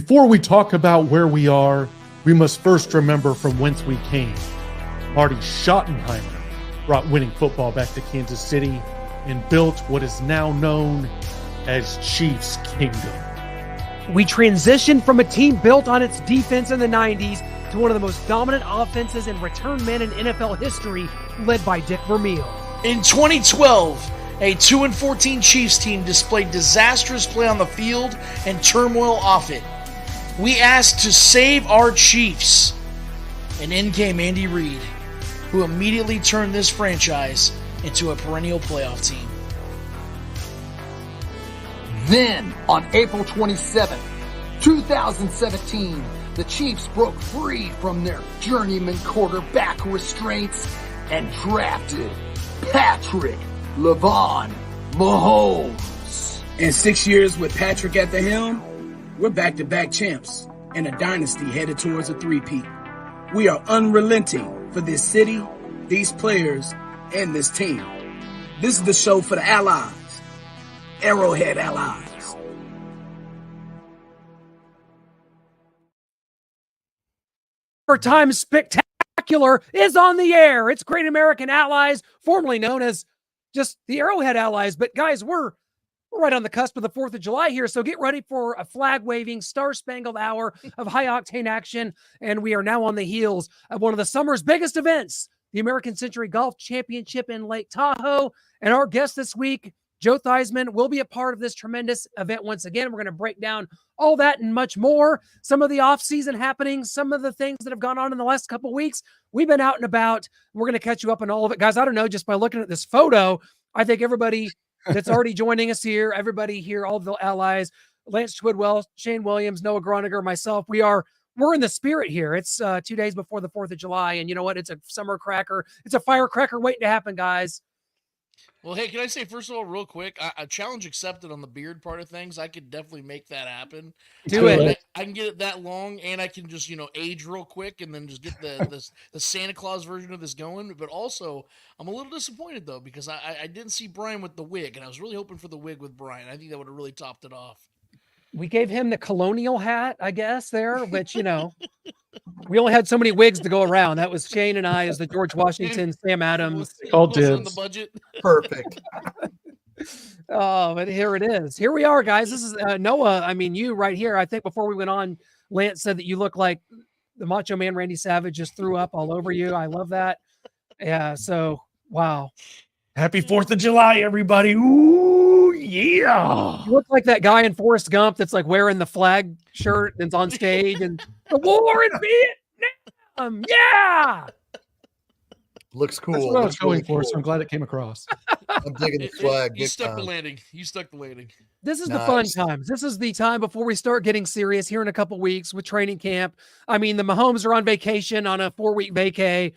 Before we talk about where we are, we must first remember from whence we came. Marty Schottenheimer brought winning football back to Kansas City and built what is now known as Chiefs Kingdom. We transitioned from a team built on its defense in the 90s to one of the most dominant offenses and return men in NFL history, led by Dick Vermeil. In 2012, a 2-14 Chiefs team displayed disastrous play on the field and turmoil off it. We asked to save our Chiefs, and in came Andy Reid, who immediately turned this franchise into a perennial playoff team. Then, on April 27, 2017, the Chiefs broke free from their journeyman quarterback restraints and drafted Patrick LeVon Mahomes. In 6 years with Patrick at the helm, we're back-to-back champs and a dynasty headed towards a three-peat. We are unrelenting for this city, these players, and this team. This is the show for the allies. Arrowhead Allies. Our time spectacular is on the air. It's Great American Allies, formerly known as just the Arrowhead Allies. But guys, we're right on the cusp of the 4th of July here, so get ready for a flag-waving, star-spangled hour of high-octane action. And we are now on the heels of one of the summer's biggest events, the American Century Golf Championship in Lake Tahoe. And our guest this week, Joe Theismann, will be a part of this tremendous event once again. We're going to break down all that and much more. Some of the off-season happenings, some of the things that have gone on in the last couple of weeks. We've been out and about. We're going to catch you up on all of it. Guys, I don't know, just by looking at this photo, I think everybody that's already joining us here, everybody here, all the allies, Lance Twidwell, Shane Williams, Noah Groniger, myself, we're in the spirit here. It's 2 days before the 4th of July, and you know what? It's a summer cracker. It's a firecracker waiting to happen, guys. Well, hey, can I say, first of all, real quick, a challenge accepted on the beard part of things. I could definitely make that happen. Do it. I can get it that long, and I can just, age real quick and then just get the Santa Claus version of this going. But also, I'm a little disappointed, though, because I didn't see Brian with the wig, and I was really hoping for the wig with Brian. I think that would have really topped it off. We gave him the colonial hat, I guess, there, which, we only had so many wigs to go around. That was Shane and I as the George Washington, Sam Adams. All in the dibs. budget. Perfect. Oh, but here it is. Here we are, guys. This is Noah. I mean, you right here. I think before we went on, Lance said that you look like the Macho Man Randy Savage just threw up all over you. I love that. Yeah, so, wow. Happy 4th of July, everybody. Ooh, yeah. You look like that guy in Forrest Gump that's like wearing the flag shirt that's on stage and the war in Vietnam. Yeah. Looks cool. That's what I was going for, cool. so I'm glad it came across. I'm digging the flag. You stuck the landing. You stuck the landing. This is the fun times. This is the time before we start getting serious here in a couple weeks with training camp. I mean, the Mahomes are on vacation on a 4-week vacay.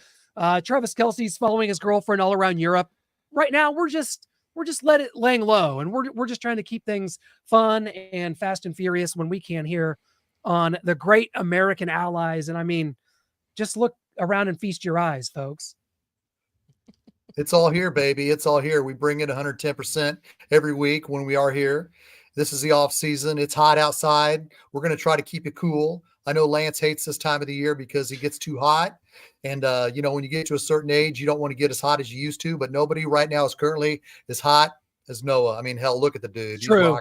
Travis Kelce's following his girlfriend all around Europe. Right now, we're just laying low, and we're just trying to keep things fun and fast and furious when we can here on the Great American Allies. And I mean, just look around and feast your eyes, folks. It's all here, baby. It's all here. We bring it 110% every week when we are here. This is the off season. It's hot outside. We're going to try to keep it cool. I know Lance hates this time of the year because it gets too hot. And, when you get to a certain age, you don't want to get as hot as you used to. But nobody right now is currently as hot as Noah. I mean, hell, look at the dude. True.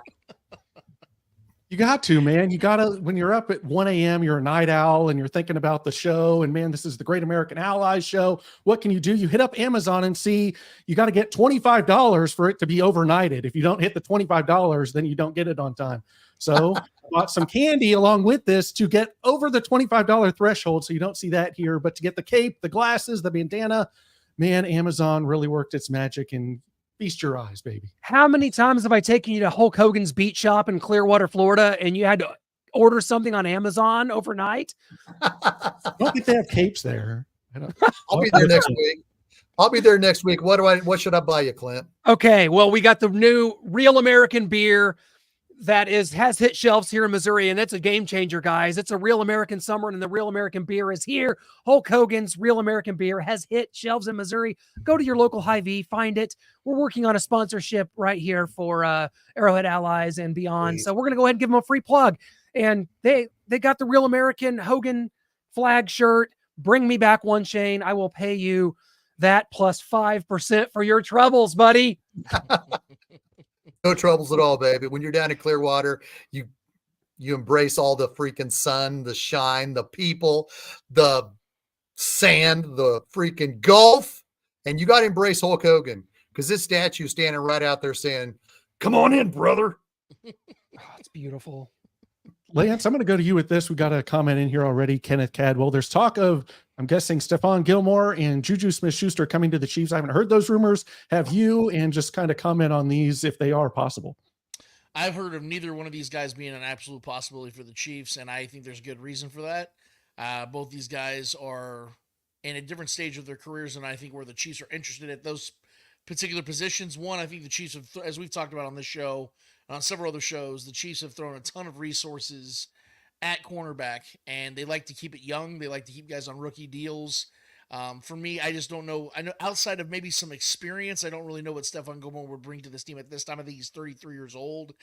You got to, man. You got to, when you're up at 1 a.m., you're a night owl and you're thinking about the show. And man, this is the Great American Allies show. What can you do? You hit up Amazon and see you got to get $25 for it to be overnighted. If you don't hit the $25, then you don't get it on time. So I bought some candy along with this to get over the $25 threshold. So you don't see that here, but to get the cape, the glasses, the bandana, man, Amazon really worked its magic and feast your eyes, baby. How many times have I taken you to Hulk Hogan's Beach Shop in Clearwater, Florida, and you had to order something on Amazon overnight? I don't think they have capes there. I'll be there next week. What should I buy you, Clint? Okay, well, we got the new Real American beer that has hit shelves here in Missouri, and that's a game changer, guys. It's a Real American summer, and the Real American beer is here. Hulk Hogan's Real American beer has hit shelves in Missouri. Go to your local Hy-Vee, find it. We're working on a sponsorship right here for Arrowhead Allies and beyond. Please. So we're going to go ahead and give them a free plug. And they got the Real American Hogan flag shirt. Bring me back one chain. I will pay you that plus 5% for your troubles, buddy. No troubles at all, baby. When you're down in Clearwater, you embrace all the freaking sun, the shine, the people, the sand, the freaking Gulf, and you got to embrace Hulk Hogan, because this statue standing right out there saying, "Come on in, brother." Oh, it's beautiful. Lance, I'm going to go to you with this. We got a comment in here already. Kenneth Cadwell. There's talk of, I'm guessing, Stephon Gilmore and Juju Smith-Schuster coming to the Chiefs. I haven't heard those rumors. Have you? And just kind of comment on these if they are possible. I've heard of neither one of these guys being an absolute possibility for the Chiefs, and I think there's good reason for that. Both these guys are in a different stage of their careers, and I think where the Chiefs are interested at those particular positions. One, I think the Chiefs have, as we've talked about on this show, on several other shows, the Chiefs have thrown a ton of resources at cornerback, and they like to keep it young. They like to keep guys on rookie deals. For me, I just don't know. I know outside of maybe some experience, I don't really know what Stephon Gilmore would bring to this team at this time. I think he's 33 years old.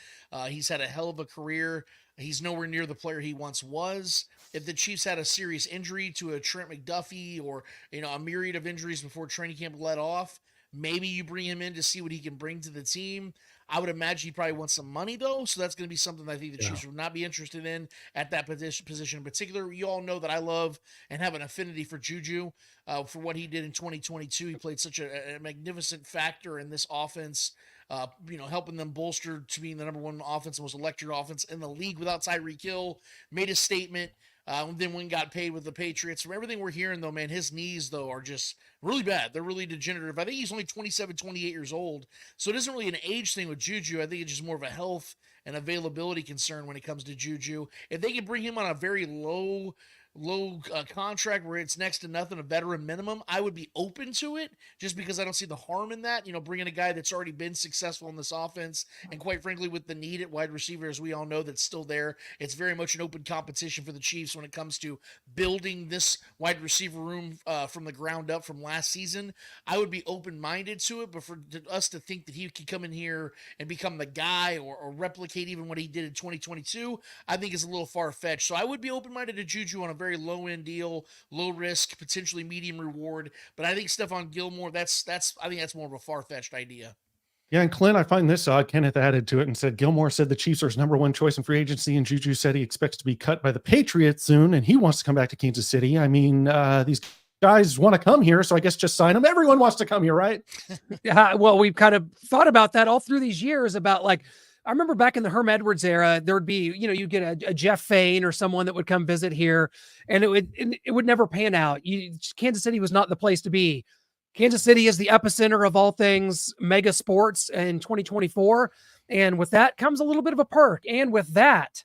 He's had a hell of a career. He's nowhere near the player he once was. If the Chiefs had a serious injury to a Trent McDuffie or, a myriad of injuries before training camp let off, maybe you bring him in to see what he can bring to the team. I would imagine he probably wants some money, though, so that's going to be something I think the Chiefs would not be interested in at that position in particular. You all know that I love and have an affinity for Juju for what he did in 2022. He played such a magnificent factor in this offense, helping them bolster to being the number one offense, most electric offense in the league without Tyreek Hill, made a statement. Then when got paid with the Patriots. From everything we're hearing, though, man, his knees, though, are just really bad. They're really degenerative. I think he's only 27, 28 years old. So it isn't really an age thing with Juju. I think it's just more of a health and availability concern when it comes to Juju. If they can bring him on a very low contract where it's next to nothing, a veteran minimum, I would be open to it just because I don't see the harm in that. Bringing a guy that's already been successful in this offense, and quite frankly, with the need at wide receiver, as we all know, that's still there. It's very much an open competition for the Chiefs when it comes to building this wide receiver room from the ground up from last season. I would be open-minded to it, but for us to think that he could come in here and become the guy or replicate even what he did in 2022, I think is a little far-fetched. So I would be open-minded to Juju on a very low-end deal, low risk, potentially medium reward. But I think Stephon Gilmore, I think that's more of a far-fetched idea. Yeah, and Clint, I find this odd. Kenneth added to it and said, Gilmore said the Chiefs are his number one choice in free agency, and Juju said he expects to be cut by the Patriots soon, and he wants to come back to Kansas City. I mean, these guys want to come here, so I guess just sign them. Everyone wants to come here, right? Yeah, well, we've kind of thought about that all through these years about I remember back in the Herm Edwards era, there would be, you'd get a Jeff Fain or someone that would come visit here, and it would never pan out. Kansas City was not the place to be. Kansas City is the epicenter of all things mega sports in 2024. And with that comes a little bit of a perk. And with that,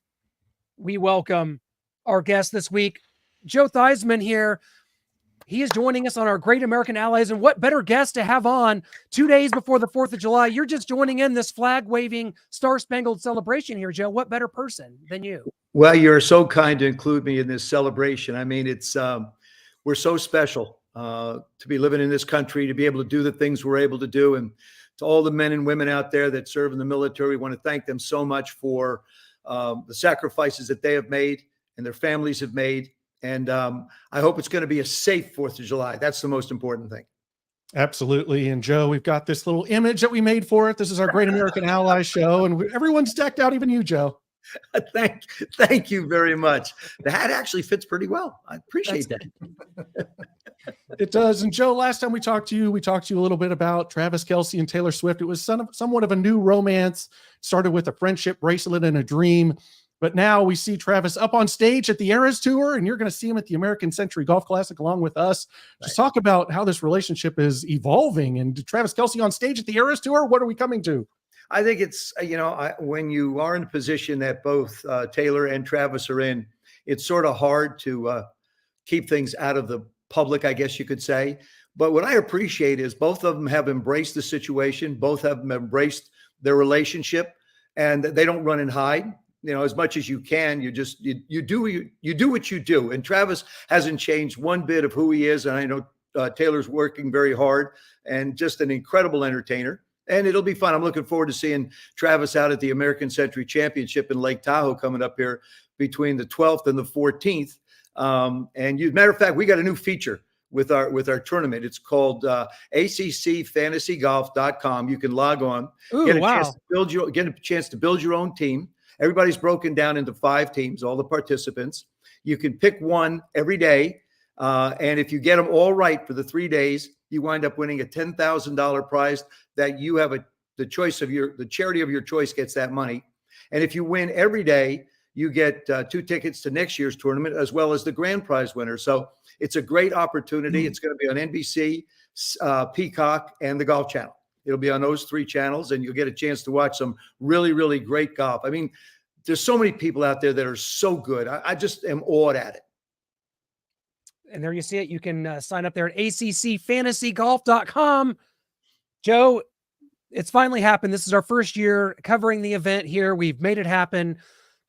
we welcome our guest this week, Joe Theismann here. He is joining us on our Great American Allies. And what better guest to have on 2 days before the 4th of July? You're just joining in this flag-waving, star-spangled celebration here, Joe. What better person than you? Well, you're so kind to include me in this celebration. I mean, it's we're so special to be living in this country, to be able to do the things we're able to do. And to all the men and women out there that serve in the military, we want to thank them so much for the sacrifices that they have made and their families have made. And I hope it's going to be a safe 4th of July. That's the most important thing. Absolutely. And Joe, we've got this little image that we made for it. This is our Great American Ally show, and everyone's decked out, even you, Joe. Thank you very much. The hat actually fits pretty well. I appreciate that. It does. And Joe, last time we talked to you a little bit about Travis Kelce and Taylor Swift. It was somewhat of a new romance. Started with a friendship bracelet and a dream. But now we see Travis up on stage at the Eras Tour, and you're going to see him at the American Century Golf Classic along with us. Just talk about how this relationship is evolving. And Travis Kelce on stage at the Eras Tour, what are we coming to? I think it's, when you are in a position that both Taylor and Travis are in, it's sort of hard to keep things out of the public, I guess you could say. But what I appreciate is both of them have embraced the situation. Both have embraced their relationship, and they don't run and hide. As much as you can, you do what you do. And Travis hasn't changed one bit of who he is. And I know Taylor's working very hard and just an incredible entertainer. And it'll be fun. I'm looking forward to seeing Travis out at the American Century Championship in Lake Tahoe coming up here between the 12th and the 14th. Matter of fact, we got a new feature with our tournament. It's called ACCFantasyGolf.com. You can log on, Ooh, get a wow. chance to build your own team. Everybody's broken down into 5 teams, all the participants. You can pick one every day. And if you get them all right for the 3 days, you wind up winning a $10,000 prize that you have the charity of your choice gets that money. And if you win every day, you get 2 tickets to next year's tournament, as well as the grand prize winner. So it's a great opportunity. It's going to be on NBC, Peacock, and the Golf Channel. It'll be on those 3 channels, and you'll get a chance to watch some really, really great golf. I mean, there's so many people out there that are so good. I just am awed at it. And there you see it. You can sign up there at ACCFantasyGolf.com. Joe, it's finally happened. This is our first year covering the event here. We've made it happen.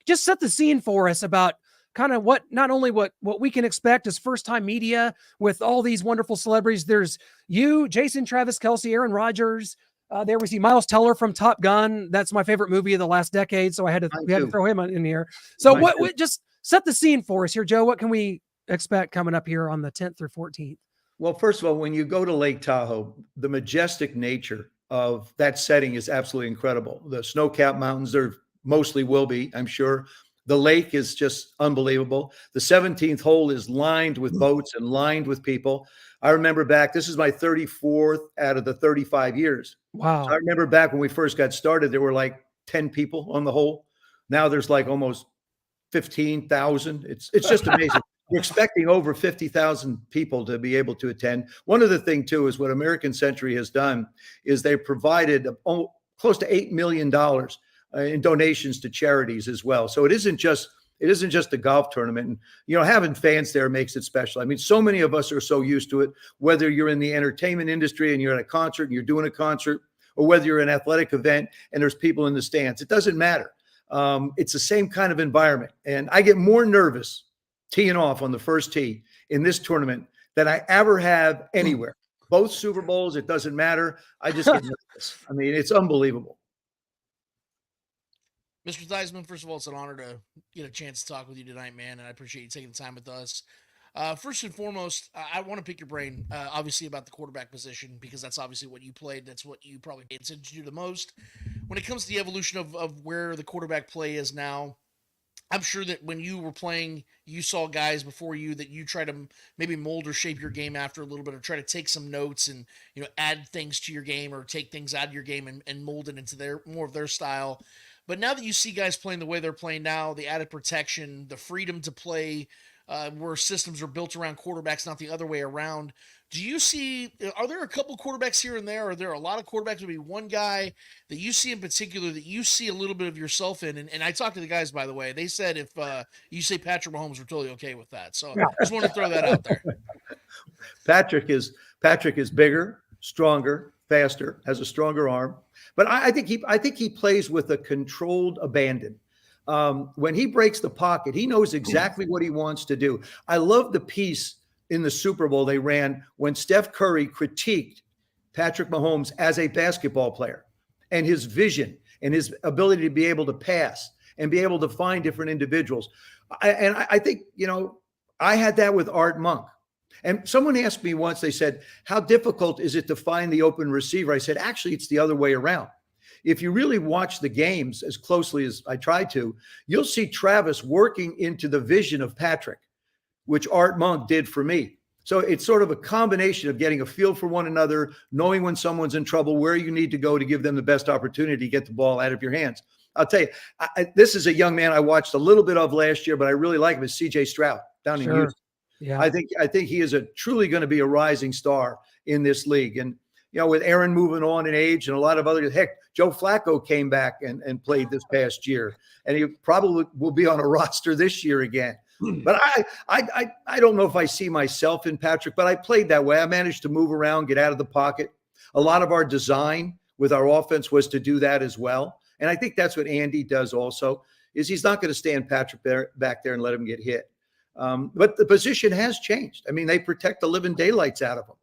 Just set the scene for us about kind of not only what we can expect as first-time media with all these wonderful celebrities. There's you, Jason, Travis Kelce, Aaron Rodgers. There we see Miles Teller from Top Gun. That's my favorite movie of the last decade, so we had to throw him in here. So just set the scene for us here, Joe. What can we expect coming up here on the 10th through 14th? Well, first of all, when you go to Lake Tahoe, the majestic nature of that setting is absolutely incredible. The snow-capped mountains, there mostly will be, I'm sure. The lake is just unbelievable. The 17th hole is lined with boats and lined with people. I remember back, this is my 34th out of the 35 years. Wow. So I remember back when we first got started, there were like 10 people on the hole. Now there's like almost 15,000. It's just amazing. We're expecting over 50,000 people to be able to attend. One other thing, too, is what American Century has done is they provided close to $8 million in donations to charities as well. So it isn't just a golf tournament. And, having fans there makes it special. I mean, so many of us are so used to it, whether you're in the entertainment industry and you're at a concert and you're doing a concert, or whether you're an athletic event and there's people in the stands. It doesn't matter. It's the same kind of environment. And I get more nervous teeing off on the first tee in this tournament than I ever have anywhere. Both Super Bowls, it doesn't matter. I just get nervous. I mean, it's unbelievable. Mr. Theismann, first of all, it's an honor to get a chance to talk with you tonight, man, and I appreciate you taking the time with us. First and foremost, I want to pick your brain, obviously, about the quarterback position, because that's obviously what you played. That's what you probably paid attention to the most. When it comes to the evolution of where the quarterback play is now, I'm sure that when you were playing, you saw guys before you that you try to maybe mold or shape your game after a little bit, or try to take some notes and, add things to your game or take things out of your game and mold it into more of their style. But now that you see guys playing the way they're playing now, the added protection, the freedom to play where systems are built around quarterbacks, not the other way around, are there a couple quarterbacks here and there? Are there a lot of quarterbacks? Maybe one guy that you see in particular that you see a little bit of yourself in? And I talked to the guys, by the way. They said if you say Patrick Mahomes, we're totally okay with that. So I just want to throw that out there. Patrick is bigger, stronger, faster, has a stronger arm. But I think he plays with a controlled abandon. When he breaks the pocket, he knows exactly what he wants to do. I love the piece in the Super Bowl they ran when Steph Curry critiqued Patrick Mahomes as a basketball player and his vision and his ability to be able to pass and be able to find different individuals. I think, I had that with Art Monk. And someone asked me once, they said, how difficult is it to find the open receiver? I said, actually, it's the other way around. If you really watch the games as closely as I try to, you'll see Travis working into the vision of Patrick, which Art Monk did for me. So it's sort of a combination of getting a feel for one another, knowing when someone's in trouble, where you need to go to give them the best opportunity to get the ball out of your hands. I'll tell you, this is a young man I watched a little bit of last year, but I really like him, is C.J. Stroud down in Houston. Yeah. I think he is truly going to be a rising star in this league. And, with Aaron moving on in age and a lot of other, heck, Joe Flacco came back and played this past year, and he probably will be on a roster this year again. But I don't know if I see myself in Patrick, but I played that way. I managed to move around, get out of the pocket. A lot of our design with our offense was to do that as well. And I think that's what Andy does also, is he's not going to stand Patrick back there and let him get hit. But the position has changed. I mean, they protect the living daylights out of him.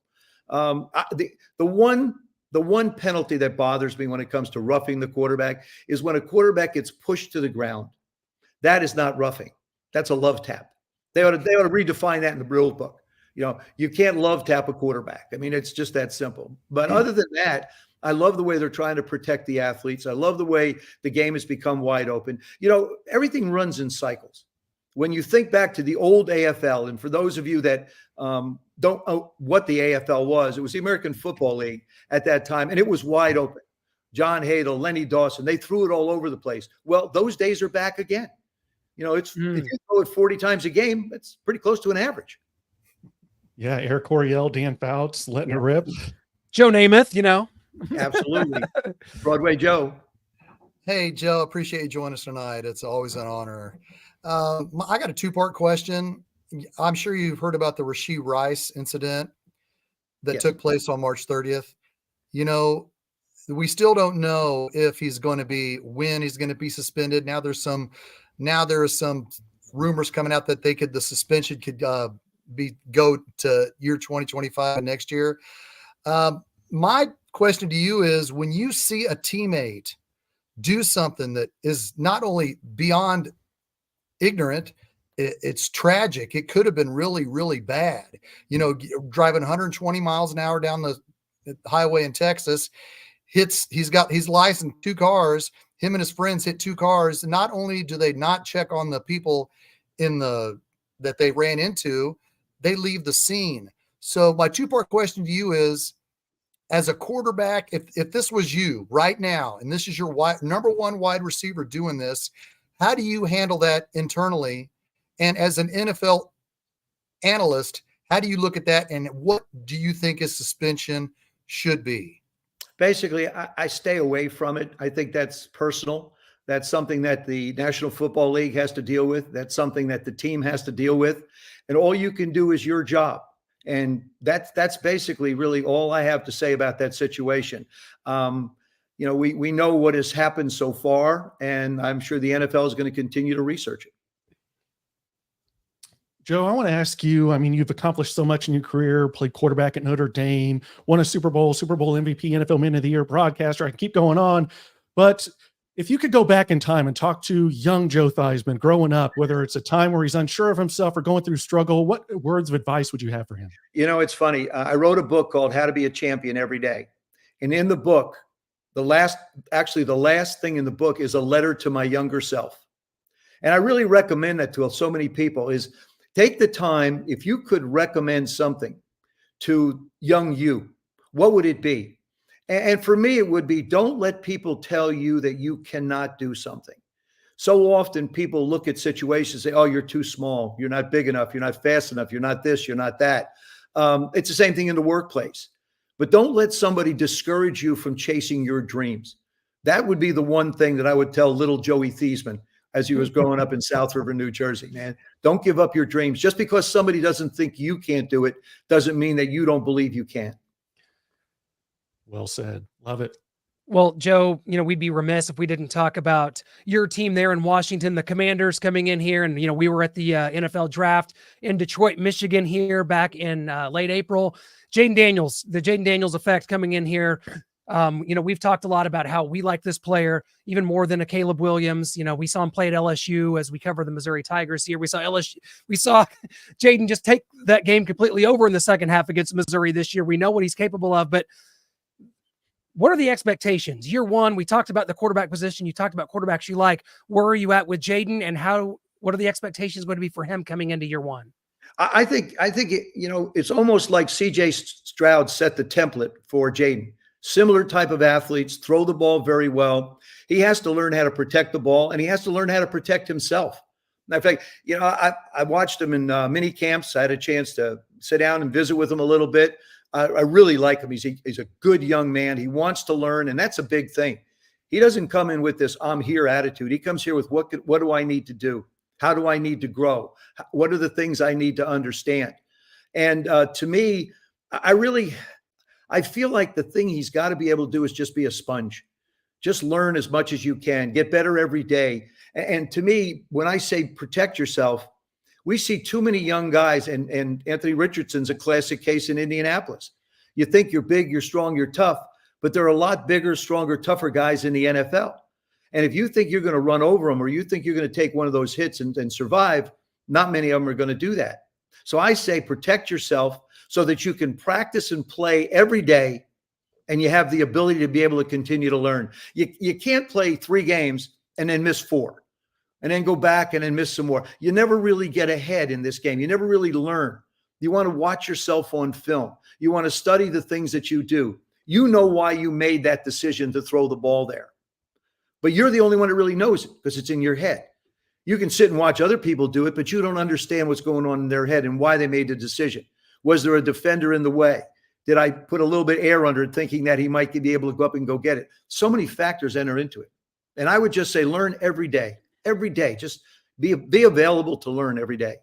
The one The one penalty that bothers me when it comes to roughing the quarterback is when a quarterback gets pushed to the ground. That is not roughing. That's a love tap. They ought to redefine that in the rule book. You can't love tap a quarterback. I mean, it's just that simple. But other than that, I love the way they're trying to protect the athletes. I love the way the game has become wide open. Everything runs in cycles. When you think back to the old AFL, and for those of you that don't know what the AFL was, it was the American Football League at that time, and it was wide open. John Hadle, Lenny Dawson, they threw it all over the place. Well, those days are back again. If you throw it 40 times a game, that's pretty close to an average. Yeah, Eric Coryell, Dan Fouts, letting it rip. Joe Namath, Absolutely. Broadway Joe. Hey, Joe, appreciate you joining us tonight. It's always an honor. I got a two-part question. I'm sure you've heard about the Rashee Rice incident that took place on March 30th. We still don't know if when he's going to be suspended. Now there are some rumors coming out that the suspension could go to year 2025 next year. My question to you is, when you see a teammate do something that is not only beyond ignorant, it's tragic. It could have been really, really bad. Driving 120 miles an hour down the highway in Texas, he's licensed two cars. Him and his friends hit two cars. Not only do they not check on the people that they ran into, they leave the scene. So my two-part question to you is, as a quarterback, if this was you right now, and this is your number one wide receiver doing this, how do you handle that internally? And as an NFL analyst, how do you look at that? And what do you think a suspension should be? Basically, I stay away from it. I think that's personal. That's something that the National Football League has to deal with. That's something that the team has to deal with. And all you can do is your job. And that's basically really all I have to say about that situation. We know what has happened so far, and I'm sure the NFL is going to continue to research it. Joe, I want to ask you, you've accomplished so much in your career, played quarterback at Notre Dame, won a Super Bowl MVP, NFL Man of the Year, broadcaster. I can keep going on. But if you could go back in time and talk to young Joe Theismann growing up, whether it's a time where he's unsure of himself or going through struggle, what words of advice would you have for him? It's funny. I wrote a book called How to Be a Champion Every Day. And in the book, the last thing in the book is a letter to my younger self. And I really recommend that to so many people is take the time. If you could recommend something to young you, what would it be? And for me, it would be, don't let people tell you that you cannot do something. So often people look at situations and say, oh, you're too small. You're not big enough. You're not fast enough. You're not this. You're not that. It's the same thing in the workplace. But don't let somebody discourage you from chasing your dreams. That would be the one thing that I would tell little Joey Theismann as he was growing up in South River, New Jersey, man. Don't give up your dreams. Just because somebody doesn't think you can't do it doesn't mean that you don't believe you can. Well said. Love it. Well, Joe, we'd be remiss if we didn't talk about your team there in Washington, the Commanders coming in here. And, we were at the NFL draft in Detroit, Michigan here back in late April. The Jaden Daniels effect coming in here. We've talked a lot about how we like this player even more than a Caleb Williams. We saw him play at LSU as we cover the Missouri Tigers here. We saw Jaden just take that game completely over in the second half against Missouri this year. We know what he's capable of, but what are the expectations? Year one, we talked about the quarterback position. You talked about quarterbacks you like. Where are you at with Jaden, and what are the expectations going to be for him coming into year one? I think it's almost like CJ Stroud set the template for Jaden. Similar type of athletes, throw the ball very well. He has to learn how to protect the ball, and he has to learn how to protect himself. In fact, I watched him in mini camps. I had a chance to sit down and visit with him a little bit. I really like him. He's a good young man. He wants to learn, and that's a big thing. He doesn't come in with this I'm here attitude. He comes here with what do I need to do? How do I need to grow? What are the things I need to understand? And to me, I feel like the thing he's got to be able to do is just be a sponge. Just learn as much as you can. Get better every day. And to me, when I say protect yourself, we see too many young guys, and Anthony Richardson's a classic case in Indianapolis. You think you're big, you're strong, you're tough, but there are a lot bigger, stronger, tougher guys in the NFL. And if you think you're going to run over them or you think you're going to take one of those hits and survive, not many of them are going to do that. So I say protect yourself so that you can practice and play every day and you have the ability to be able to continue to learn. You can't play 3 games and then miss 4 and then go back and then miss some more. You never really get ahead in this game. You never really learn. You want to watch yourself on film. You want to study the things that you do. You know why you made that decision to throw the ball there. But you're the only one that really knows it because it's in your head. You can sit and watch other people do it, but you don't understand what's going on in their head and why they made the decision. Was there a defender in the way? Did I put a little bit of air under it thinking that he might be able to go up and go get it? So many factors enter into it. And I would just say learn every day. Every day. Just be available to learn every day.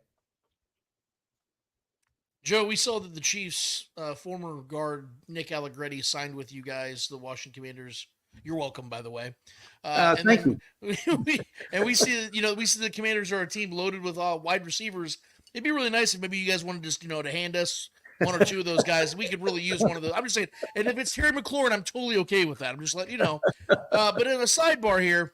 Joe, we saw that the Chiefs' former guard Nick Allegretti signed with you guys, the Washington Commanders. You're welcome, by the way. Thank you. We see the Commanders are a team loaded with wide receivers. It'd be really nice if maybe you guys wanted just to hand us 1 or 2 of those guys. We could really use one of those. I'm just saying, and if it's Terry McLaurin, I'm totally okay with that. I'm just letting you know. But in a sidebar here,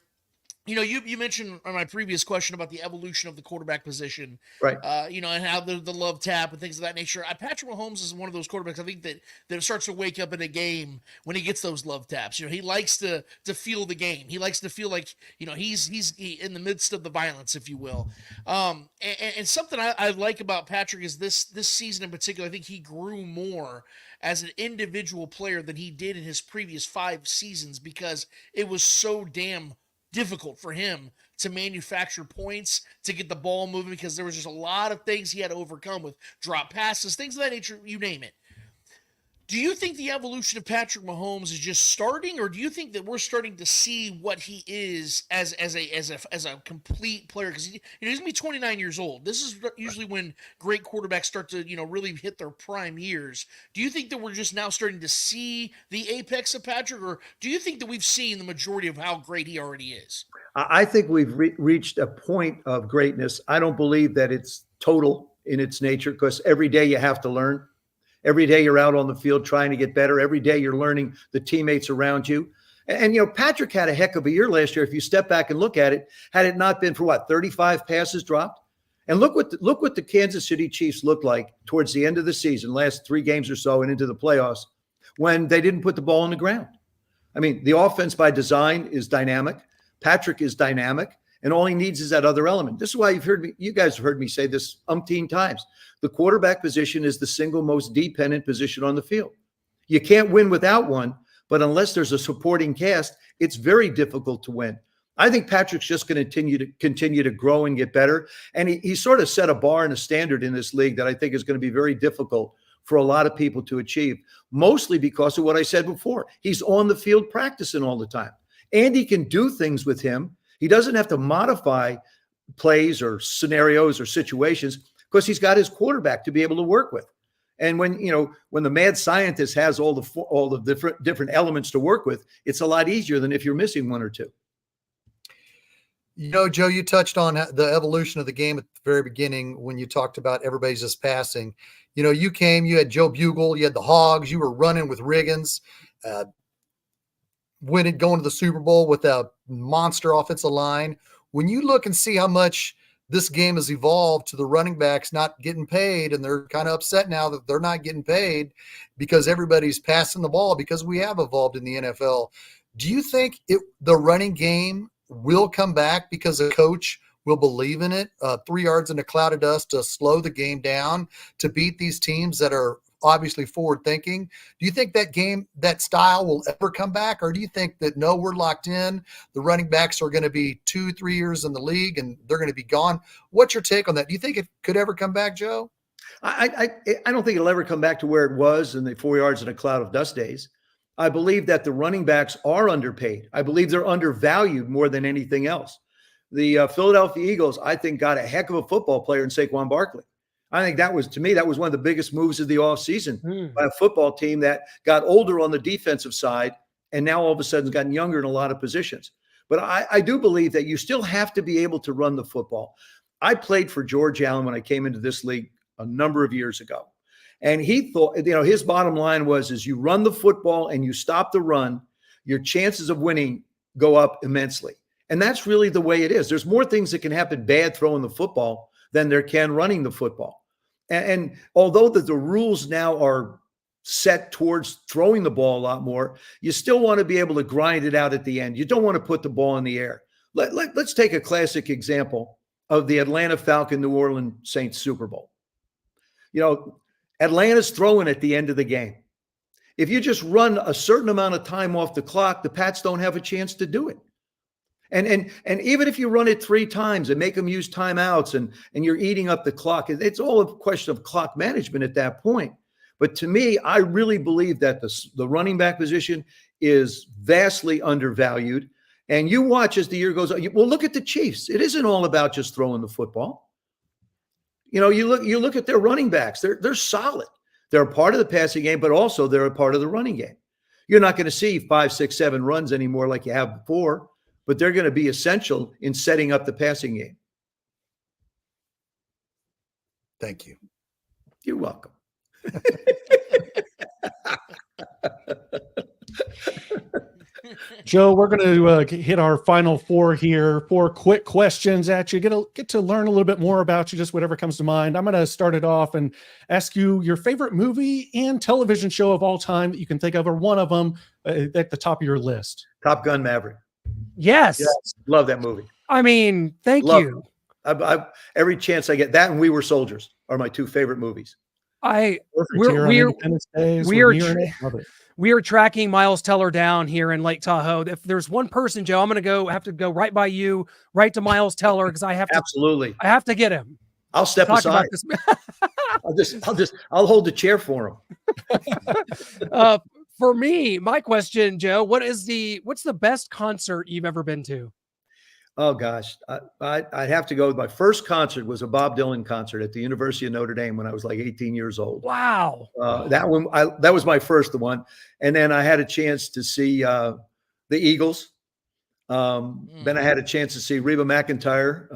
you mentioned on my previous question about the evolution of the quarterback position, right? And how the love tap and things of that nature. Patrick Mahomes is one of those quarterbacks I think that starts to wake up in a game when he gets those love taps. He likes to feel the game. He likes to feel like he's in the midst of the violence, if you will. And something I like about Patrick is this season in particular. I think he grew more as an individual player than he did in his previous 5 seasons because it was so damn difficult for him to manufacture points, to get the ball moving, because there was just a lot of things he had to overcome with drop passes, things of that nature, you name it. Do you think the evolution of Patrick Mahomes is just starting, or do you think that we're starting to see what he is as a complete player? Because he's going to be 29 years old. This is usually when great quarterbacks start to really hit their prime years. Do you think that we're just now starting to see the apex of Patrick, or do you think that we've seen the majority of how great he already is? I think we've reached a point of greatness. I don't believe that it's total in its nature because every day you have to learn. Every day you're out on the field trying to get better. Every day you're learning the teammates around you. And Patrick had a heck of a year last year. If you step back and look at it, had it not been for 35 passes dropped? And look what the Kansas City Chiefs looked like towards the end of the season, last 3 games or so and into the playoffs, when they didn't put the ball on the ground. I mean, the offense by design is dynamic. Patrick is dynamic. And all he needs is that other element. This is why you guys have heard me say this umpteen times. The quarterback position is the single most dependent position on the field. You can't win without one, but unless there's a supporting cast, it's very difficult to win. I think Patrick's just going to continue to grow and get better. And he sort of set a bar and a standard in this league that I think is going to be very difficult for a lot of people to achieve, mostly because of what I said before. He's on the field practicing all the time. Andy can do things with him. He doesn't have to modify plays or scenarios or situations because he's got his quarterback to be able to work with. And when the mad scientist has all the different elements to work with, it's a lot easier than if you're missing 1 or 2. Joe, you touched on the evolution of the game at the very beginning when you talked about everybody's just passing. You came, you had Joe Bugle, you had the Hogs, you were running with Riggins, going to the Super Bowl with a monster offensive line. When you look and see how much this game has evolved to the running backs not getting paid, and they're kind of upset now that they're not getting paid because everybody's passing the ball because we have evolved in the NFL. Do you think the running game will come back because a coach will believe in it? 3 yards in a cloud of dust to slow the game down, to beat these teams that are obviously forward thinking. Do you think that style will ever come back? Or do you think that, no, we're locked in, the running backs are going to be 2-3 years in the league and they're going to be gone? What's your take on that? Do you think it could ever come back, Joe? I don't think it'll ever come back to where it was in the 4 yards in a cloud of dust days. I believe that the running backs are underpaid. I believe they're undervalued more than anything else. The Philadelphia Eagles, I think, got a heck of a football player in Saquon Barkley. I think that was one of the biggest moves of the offseason by a football team that got older on the defensive side and now all of a sudden has gotten younger in a lot of positions. But I do believe that you still have to be able to run the football. I played for George Allen when I came into this league a number of years ago. And he thought, his bottom line is you run the football and you stop the run, your chances of winning go up immensely. And that's really the way it is. There's more things that can happen bad throwing the football than there can running the football. And although the rules now are set towards throwing the ball a lot more, you still want to be able to grind it out at the end. You don't want to put the ball in the air. Let's take a classic example of the Atlanta Falcon New Orleans Saints Super Bowl. Atlanta's throwing at the end of the game. If you just run a certain amount of time off the clock, the Pats don't have a chance to do it. And even if you run it 3 times and make them use timeouts and you're eating up the clock, it's all a question of clock management at that point. But to me, I really believe that the running back position is vastly undervalued. And you watch as the year goes on. Well, look at the Chiefs. It isn't all about just throwing the football. You look at their running backs. They're solid. They're a part of the passing game, but also they're a part of the running game. You're not going to see 5, 6, 7 runs anymore like you have before, but they're going to be essential in setting up the passing game. Thank you. You're welcome. Joe, we're going to hit our final 4 here. 4 quick questions at you. Get to learn a little bit more about you, just whatever comes to mind. I'm going to start it off and ask you your favorite movie and television show of all time that you can think of, or one of them at the top of your list. Top Gun Maverick. Yes. Love that movie. I mean, thank you. I every chance I get, that and We Were Soldiers are my 2 favorite movies. We are tracking Miles Teller down here in Lake Tahoe. If there's one person, Joe, I'm going to have to go right by you, right to Miles Teller, because I have to. Absolutely. I have to get him. I'll step aside. I'll hold the chair for him. For me, my question, Joe, what's the best concert you've ever been to? Oh gosh, I'd have to go with my first concert was a Bob Dylan concert at the University of Notre Dame when I was like 18 years old. Wow. That was my first one. And then I had a chance to see the Eagles. Then I had a chance to see Reba McEntire.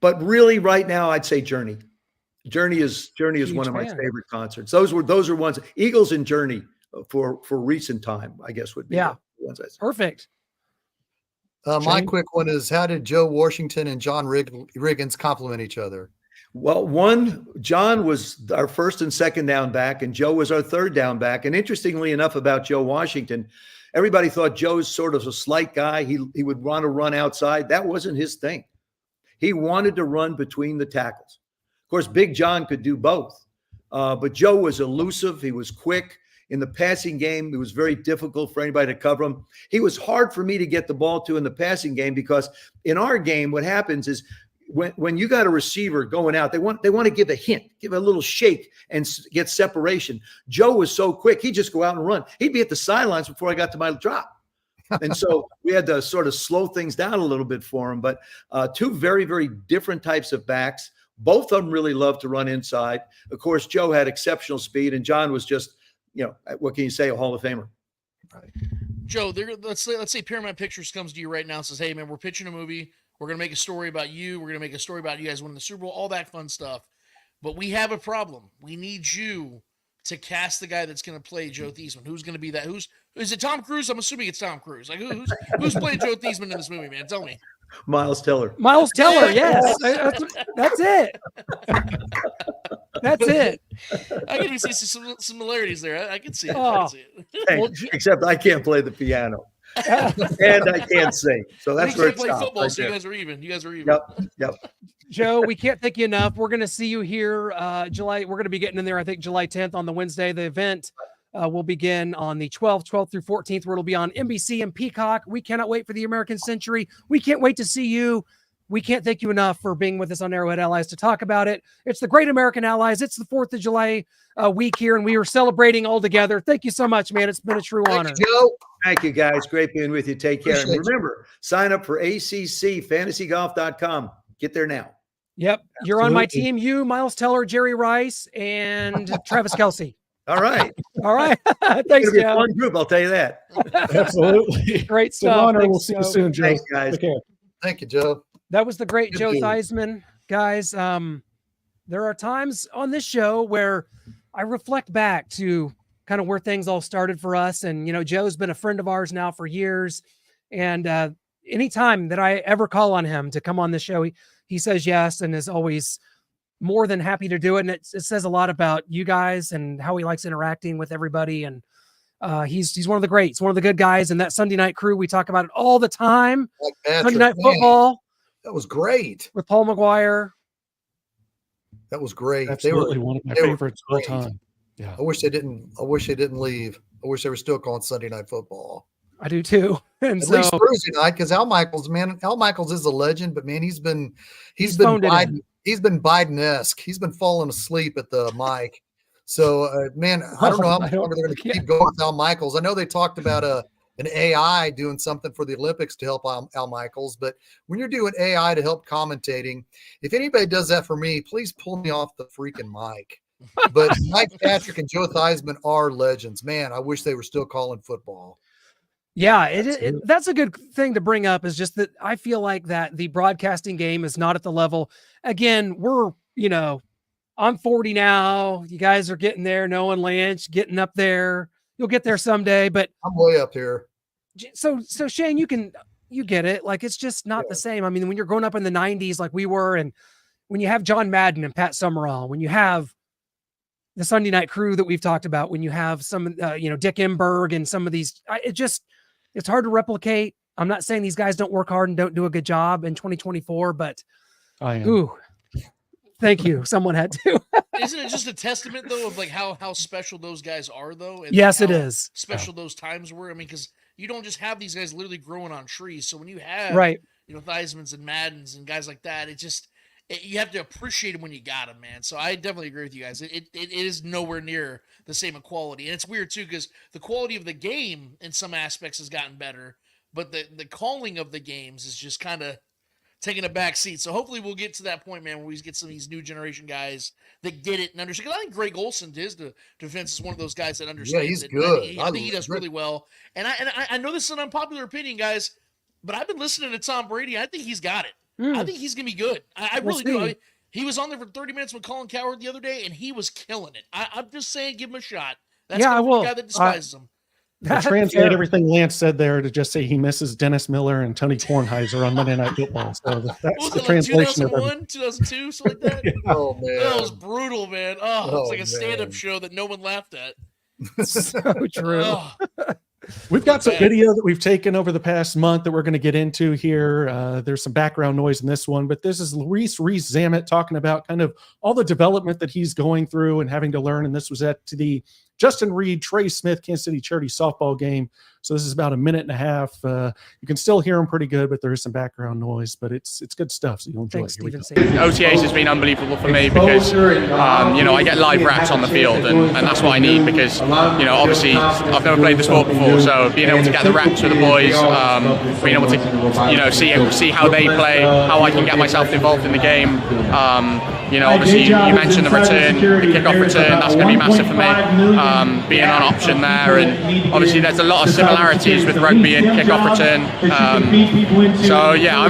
But really right now I'd say Journey. Journey is one of my favorite concerts. Those are ones, Eagles and Journey for recent time, I guess would be the ones I say. Perfect. My quick one is, how did Joe Washington and John Riggins complement each other? Well, John was our first and second down back, and Joe was our third down back. And interestingly enough about Joe Washington, everybody thought Joe's sort of a slight guy. He would want to run outside. That wasn't his thing. He wanted to run between the tackles. Of course, Big John could do both. But Joe was elusive. He was quick. In the passing game, it was very difficult for anybody to cover him. He was hard for me to get the ball to in the passing game, because in our game, what happens is when you got a receiver going out, they want to give a hint, give a little shake and get separation. Joe was so quick. He'd just go out and run. He'd be at the sidelines before I got to my drop. And so we had to sort of slow things down a little bit for him. But 2 very, very different types of backs. Both of them really loved to run inside. Of course, Joe had exceptional speed, and John was just, what can you say, a Hall of Famer. Right. Joe, let's say Paramount Pictures comes to you right now and says, hey, man, we're pitching a movie. We're going to make a story about you. We're going to make a story about you guys winning the Super Bowl, all that fun stuff. But we have a problem. We need you to cast the guy that's going to play Joe Theismann. Who's going to be that? Is it Tom Cruise? I'm assuming it's Tom Cruise. Like who's playing Joe Theismann in this movie, man? Tell me. Miles Teller. Miles Teller, yes. That's it. That's it. I can even see some similarities there. I can see it. Oh. Except I can't play the piano. And I can't sing. So that's where it's play football, so you guys are even. Yep. Joe, we can't thank you enough. We're going to see you here July. We're going to be getting in there, I think, July 10th on the Wednesday. The event will begin on the 12th through 14th, where it'll be on NBC and Peacock. We cannot wait for the American Century. We can't wait to see you. We can't thank you enough for being with us on Arrowhead Allies to talk about it. It's the Great American Allies. It's the 4th of July week here, and we are celebrating all together. Thank you so much, man. It's been a true honor. Thank you, Joe. Thank you, guys. Great being with you. Take care. And remember, sign up for ACCFantasyGolf.com. Get there now. Yep. Absolutely. You're on my team. You, Miles Teller, Jerry Rice, and Travis Kelce. All right. All right. Thanks, it's gonna be Joe. a fun group, I'll tell you that. Absolutely. Great It's an stuff. honor. Thanks, We'll see you Joe. soon, Joe. Thanks, guys. Take care. Thank you, Joe. That was the great Good Joe dude. Theismann. guys. There are times on this show where I reflect back to kind of where things all started for us. And, Joe's been a friend of ours now for years. And anytime that I ever call on him to come on the show, he says yes and is always more than happy to do it. And it says a lot about you guys and how he likes interacting with everybody. And he's one of the greats, one of the good guys. And that Sunday night crew, we talk about it all the time. Like Patrick, Sunday night man, football. That was great. With Paul McGuire. That was great. Absolutely one of my favorites of all time. Yeah. I wish they didn't leave. I wish they were still calling Sunday night football. I do too. And At least Thursday night, because Al Michaels is a legend, but man, he's been Biden-esque. He's been falling asleep at the mic. So man, I don't know how much longer they're going to keep going with Al Michaels. I know they talked about an AI doing something for the Olympics to help Al Michaels, but when you're doing AI to help commentating, if anybody does that for me, please pull me off the freaking mic. But Mike Patrick and Joe Theismann are legends. Man, I wish they were still calling football. Yeah, that's a good thing to bring up, is just that I feel like that the broadcasting game is not at the level. Again, I'm 40 now. You guys are getting there. Noah and Lance getting up there. You'll get there someday, but I'm way up here. So Shane, you get it. Like, it's just not the same. I mean, when you're growing up in the 90s, like we were, and when you have John Madden and Pat Summerall, when you have the Sunday night crew that we've talked about, when you have some, Dick Imberg and some of these, it's hard to replicate. I'm not saying these guys don't work hard and don't do a good job in 2024, but I am. Thank you. Someone had to. Isn't it just a testament, though, of like how special those guys are, though? And yes, like it is. Special those times were. I mean, because you don't just have these guys literally growing on trees. So when you have, Theismanns and Maddens and guys like that, you have to appreciate them when you got them, man. So I definitely agree with you guys. It is nowhere near the same equality. And it's weird, too, because the quality of the game in some aspects has gotten better, but the calling of the games is just kind of taking a back seat. So hopefully we'll get to that point, man, where we get some of these new generation guys that get it and understand. Because I think Greg Olson, to his defense, is one of those guys that understands. Yeah, he's it. good. I think he does really well. And I know this is an unpopular opinion, guys, but I've been listening to Tom Brady. I think he's got it. I think he's going to be good. I really do. I mean, he was on there for 30 minutes with Colin Cowherd the other day, and he was killing it. I'm just saying, give him a shot. That's the guy that despises him. To translate everything Lance said there to just say he misses Dennis Miller and Tony Kornheiser on Monday Night Football. So that's the translation. 2001, 2002, something like that. Oh, man. That was brutal, man. It's like a stand-up show that no one laughed at. So true. We've got some video that we've taken over the past month that we're going to get into here. There's some background noise in this one, but this is Reese Zammit talking about kind of all the development that he's going through and having to learn. And this was at the Justin Reed, Trey Smith, Kansas City charity softball game. So this is about a minute and a half. You can still hear him pretty good, but there is some background noise, but it's good stuff. So you'll enjoy it. OTAs has been unbelievable for me because, I get live reps on the field and that's what I need because, obviously I've never played the sport before. So being able to get the reps with the boys, being able to, see how they play, how I can get myself involved in the game. Obviously you mentioned the return, the kickoff return, that's going to be massive for me. Being on option there, and obviously there's a lot of similarities with rugby and kickoff return. I'm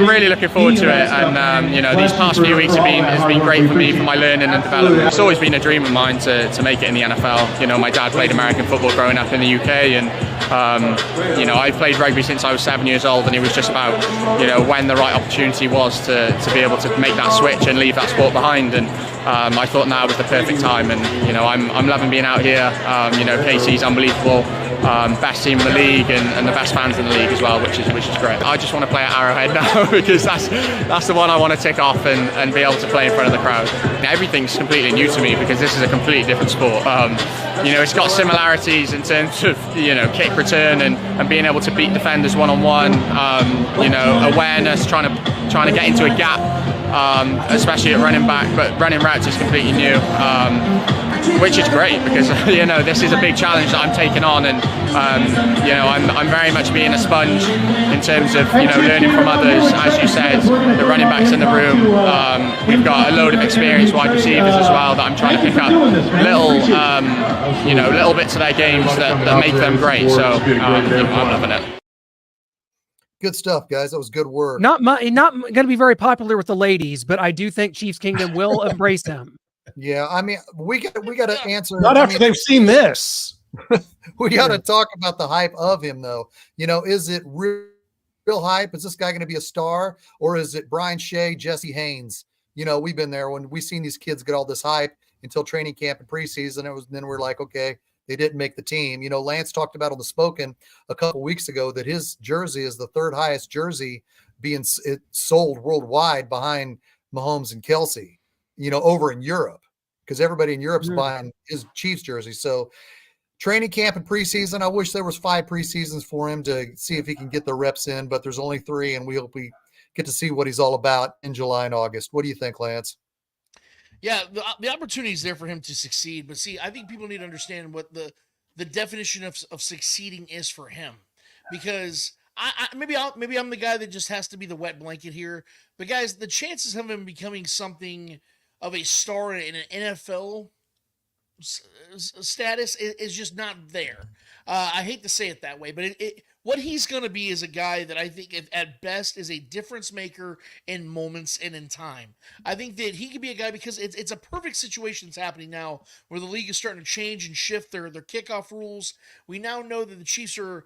really looking forward to it. And these past few weeks has been great for me for my learning and development. It's always been a dream of mine to make it in the NFL. My dad played American football growing up in the UK, and I played rugby since I was 7 years old, and it was just about when the right opportunity was to be able to make that switch and leave that sport behind. And I thought now was the perfect time, and I'm loving being out here. KC's unbelievable, best team in the league, and the best fans in the league as well, which is great. I just want to play at Arrowhead now because that's the one I want to tick off and be able to play in front of the crowd. Everything's completely new to me because this is a completely different sport. It's got similarities in terms of kick return and being able to beat defenders one-on-one. Awareness, trying to get into a gap. Especially at running back, but running routes is completely new, which is great because this is a big challenge that I'm taking on, and I'm very much being a sponge in terms of learning from others. As you said, the running backs in the room, we've got a load of experienced wide receivers as well that I'm trying to pick up little bits of their games that make them great. So I'm loving it. Good stuff, guys. That was good work. Not going to be very popular with the ladies, but I do think Chiefs Kingdom will embrace him. Yeah, I mean, we got to answer. Not after they've seen this. We got to talk about the hype of him, though. Is it real hype? Is this guy going to be a star, or is it Brian Shea, Jesse Haynes? We've been there when we've seen these kids get all this hype until training camp and preseason. Then we're like, okay, they didn't make the team. Lance talked about on the Spoken a couple weeks ago that his jersey is the third highest jersey being sold worldwide behind Mahomes and Kelsey, over in Europe, because everybody in Europe's buying his Chiefs jersey. So training camp and preseason, I wish there was 5 preseasons for him to see if he can get the reps in, but there's only 3, and we hope we get to see what he's all about in July and August. What do you think, Lance? Yeah, the opportunity is there for him to succeed, but see, I think people need to understand what the definition of succeeding is for him, because maybe I'm the guy that just has to be the wet blanket here, but guys, the chances of him becoming something of a star in an NFL status is just not there. I hate to say it that way, but what he's going to be is a guy that I think at best is a difference maker in moments and in time. I think that he could be a guy because it's a perfect situation that's happening now where the league is starting to change and shift their kickoff rules. We now know that the Chiefs are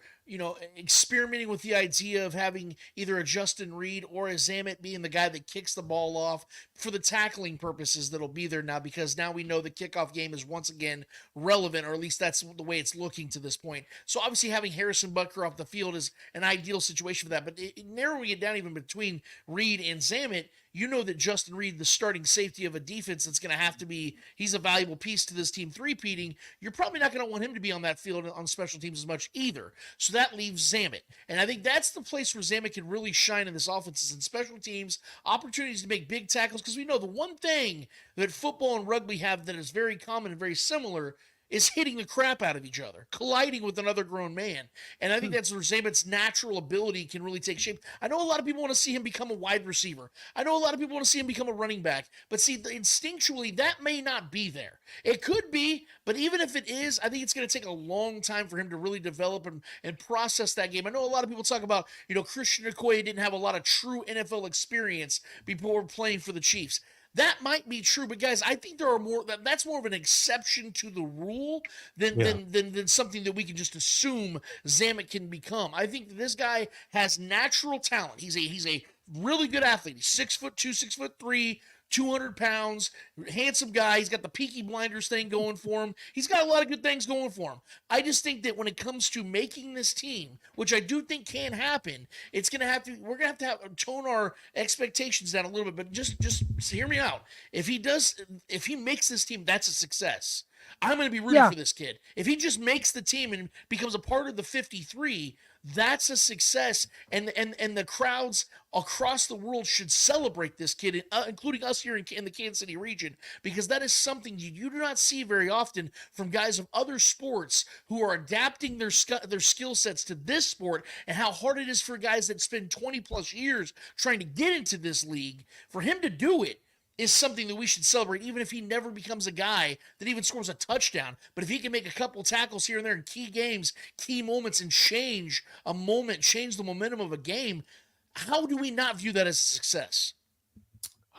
experimenting with the idea of having either a Justin Reed or a Zamet being the guy that kicks the ball off for the tackling purposes that'll be there now, because now we know the kickoff game is once again relevant, or at least that's the way it's looking to this point. So obviously having Harrison Butker off the field is an ideal situation for that, but narrowing it down even between Reed and Zamet, you know that Justin Reed, the starting safety of a defense that's going to have to be, he's a valuable piece to this team three-peating. You're probably not going to want him to be on that field on special teams as much either. So that leaves Zamet. And I think that's the place where Zamet can really shine in this offense, is in special teams, opportunities to make big tackles, because we know the one thing that football and rugby have that is very common and very similar is hitting the crap out of each other, colliding with another grown man. And I think that's where Zamet's natural ability can really take shape. I know a lot of people want to see him become a wide receiver. I know a lot of people want to see him become a running back. But see, instinctually, that may not be there. It could be, but even if it is, I think it's going to take a long time for him to really develop and process that game. I know a lot of people talk about, Christian Okoye didn't have a lot of true NFL experience before playing for the Chiefs. That might be true, but guys, I think there are more. That's more of an exception to the rule than something that we can just assume Zamet can become. I think that this guy has natural talent. He's a really good athlete. He's 6'2", 6'3", 200 pounds, handsome guy. He's got the Peaky Blinders thing going for him. He's got a lot of good things going for him. I just think that when it comes to making this team, which I do think can happen, we're gonna have to tone our expectations down a little bit. But just hear me out. If he makes this team, that's a success. I'm going to be rooting for this kid. If he just makes the team and becomes a part of the 53, that's a success. And the crowds across the world should celebrate this kid, including us here in the Kansas City region, because that is something you do not see very often from guys of other sports who are adapting their skill sets to this sport, and how hard it is for guys that spend 20 plus years trying to get into this league. For him to do it is something that we should celebrate, even if he never becomes a guy that even scores a touchdown. But if he can make a couple tackles here and there in key games, key moments, and change the momentum of a game, how do we not view that as a success?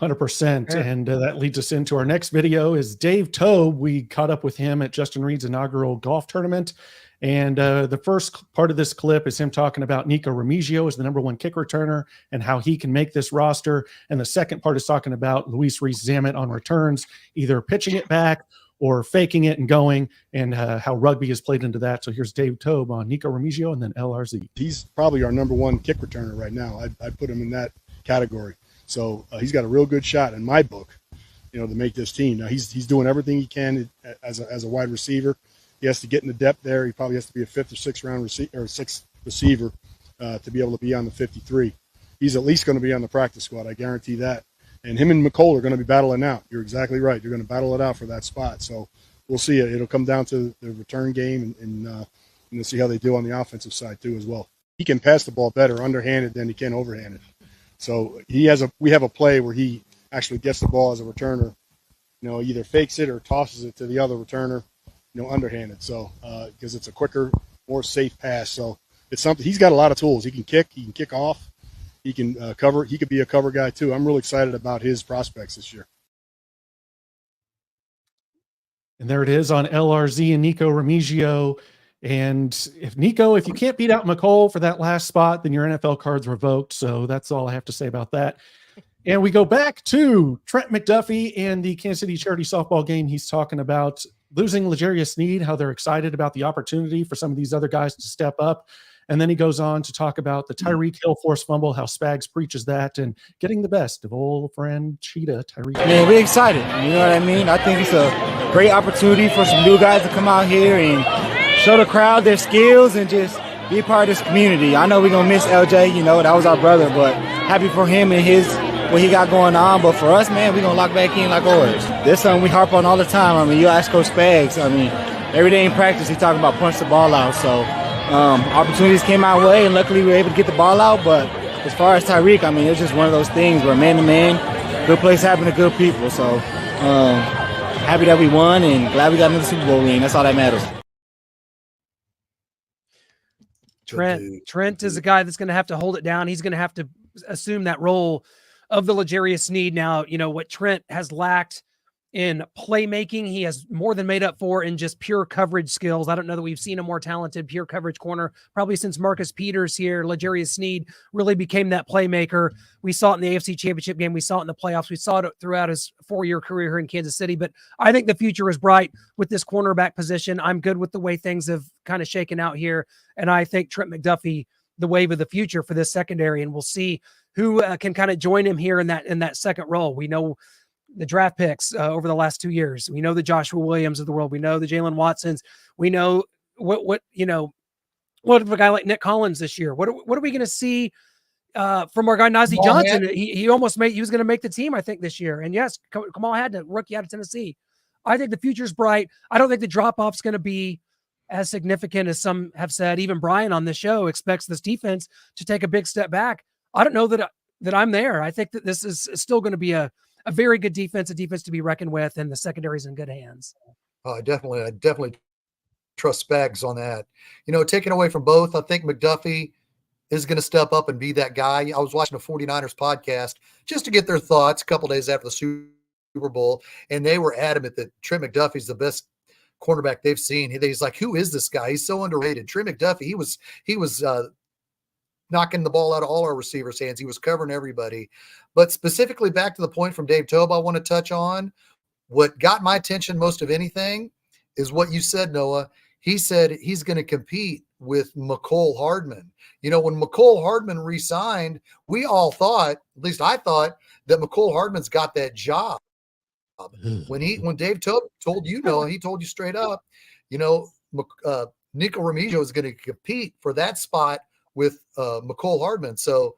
100%. And that leads us into our next video is Dave Tobe. We caught up with him at Justin Reed's inaugural golf tournament. And the first part of this clip is him talking about Nico Remigio as the #1 kick returner and how he can make this roster. And the second part is talking about Luis Rees-Zamet on returns, either pitching it back or faking it and going, and how rugby has played into that. So here's Dave Tobe on Nico Remigio and then LRZ. He's probably our #1 kick returner right now. I'd put him in that category. So he's got a real good shot in my book, to make this team. Now he's doing everything he can as a wide receiver. He has to get in the depth there. He probably has to be a 5th or 6th round sixth receiver to be able to be on the 53. He's at least going to be on the practice squad. I guarantee that. And him and McCole are going to be battling out. You're exactly right. You're going to battle it out for that spot. So we'll see. It'll come down to the return game, and we'll see how they do on the offensive side too as well. He can pass the ball better underhanded than he can overhanded. So we have a play where he actually gets the ball as a returner, either fakes it or tosses it to the other returner, underhanded. So because it's a quicker, more safe pass. So it's something. He's got a lot of tools. He can kick off, he can cover. He could be a cover guy too. I'm really excited about his prospects this year. And there it is on LRZ and Nico Remigio. And if you can't beat out McCole for that last spot, then your NFL card's revoked. So that's all I have to say about that. And we go back to Trent McDuffie and the Kansas City charity softball game. He's talking about losing L'Jarius Sneed, how they're excited about the opportunity for some of these other guys to step up. And then he goes on to talk about the Tyreek Hill forced fumble, how Spags preaches that, and getting the best of old friend Cheetah, Tyreek. Man, we're excited. You know what I mean? I think it's a great opportunity for some new guys to come out here and show the crowd their skills and just be a part of this community. I know we're going to miss LJ. You know, that was our brother, but happy for him and what he got going on. But for us, man, we're going to lock back in like always. There's something we harp on all the time. I mean, you ask Coach Spags. I mean, every day in practice, he's talking about punch the ball out. So opportunities came our way, and luckily we were able to get the ball out. But as far as Tyreek, I mean, it's just one of those things where man-to-man, good plays happen to good people. So happy that we won and glad we got another Super Bowl ring. That's all that matters. Trent is a guy that's going to have to hold it down. He's going to have to assume that role of the L'Jarius Sneed. Now, you know, what Trent has lacked in playmaking, he has more than made up for in just pure coverage skills. I don't know that we've seen a more talented pure coverage corner probably since Marcus Peters here. L'Jarius Sneed really became that playmaker. We saw it in the AFC Championship game. We saw it in the playoffs. We saw it throughout his 4-year career here in Kansas City. But I think the future is bright with this cornerback position. I'm good with the way things have kind of shaken out here. And I think Trent McDuffie, the wave of the future for this secondary, and we'll see who can kind of join him here in that second role. We know the draft picks over the last 2 years. We know the Joshua Williams of the world. We know the Jalen Watsons. We know what of a guy like Nick Collins this year. What are we going to see from our guy Najee Johnson? He almost he was going to make the team, I think, this year. And yes, Kamal had the rookie out of Tennessee. I think the future's bright. I don't think the drop-off's going to be as significant as some have said. Even Brian on the show expects this defense to take a big step back. I don't know that I'm there. I think that this is still going to be a very good defense, a defense to be reckoned with, and the secondary's in good hands. I definitely trust Spags on that. You know, taking away from both, I think McDuffie is going to step up and be that guy. I was watching a 49ers podcast just to get their thoughts a couple days after the Super Bowl, and they were adamant that Trent McDuffie's the best cornerback they've seen. He's like, who is this guy? He's so underrated. Trent McDuffie, he was knocking the ball out of all our receivers' hands. He was covering everybody. But specifically back to the point from Dave Tobe, I want to touch on what got my attention most of anything is what you said, Noah. He said he's going to compete with McCole Hardman. You know, when McCole Hardman re-signed, we all thought, at least I thought, that McCole Hardman's got that job. When Dave Tobe told you, Noah, he told you straight up, you know, Nico Remigio is going to compete for that spot with McCole Hardman. So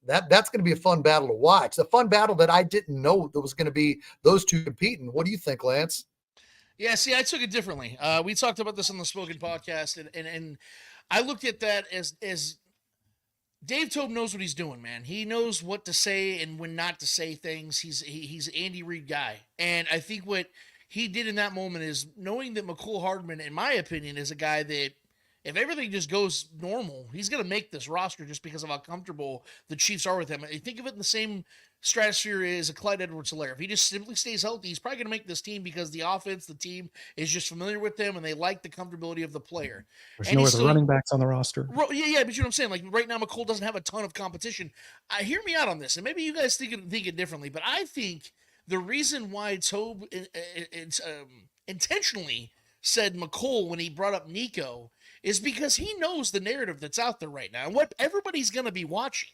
that's going to be a fun battle to watch. A fun battle that I didn't know that was going to be those two competing. What do you think, Lance? Yeah, see, I took it differently. We talked about this on the Spoken podcast, and I looked at that as Dave Tobe knows what he's doing, man. He knows what to say and when not to say things. He's an Andy Reid guy. And I think what he did in that moment is knowing that McCole Hardman, in my opinion, is a guy that if everything just goes normal, he's going to make this roster just because of how comfortable the Chiefs are with him. I think of it in the same stratosphere as a Clyde Edwards-Helaire. If he just simply stays healthy, he's probably going to make this team because the offense, the team is just familiar with them and they like the comfortability of the player. There's no other running backs on the roster. Yeah, but you know what I'm saying? Like right now, McCole doesn't have a ton of competition. Hear me out on this, and maybe you guys think it differently, but I think the reason why Tobe intentionally said McCole when he brought up Nico is because he knows the narrative that's out there right now and what everybody's going to be watching.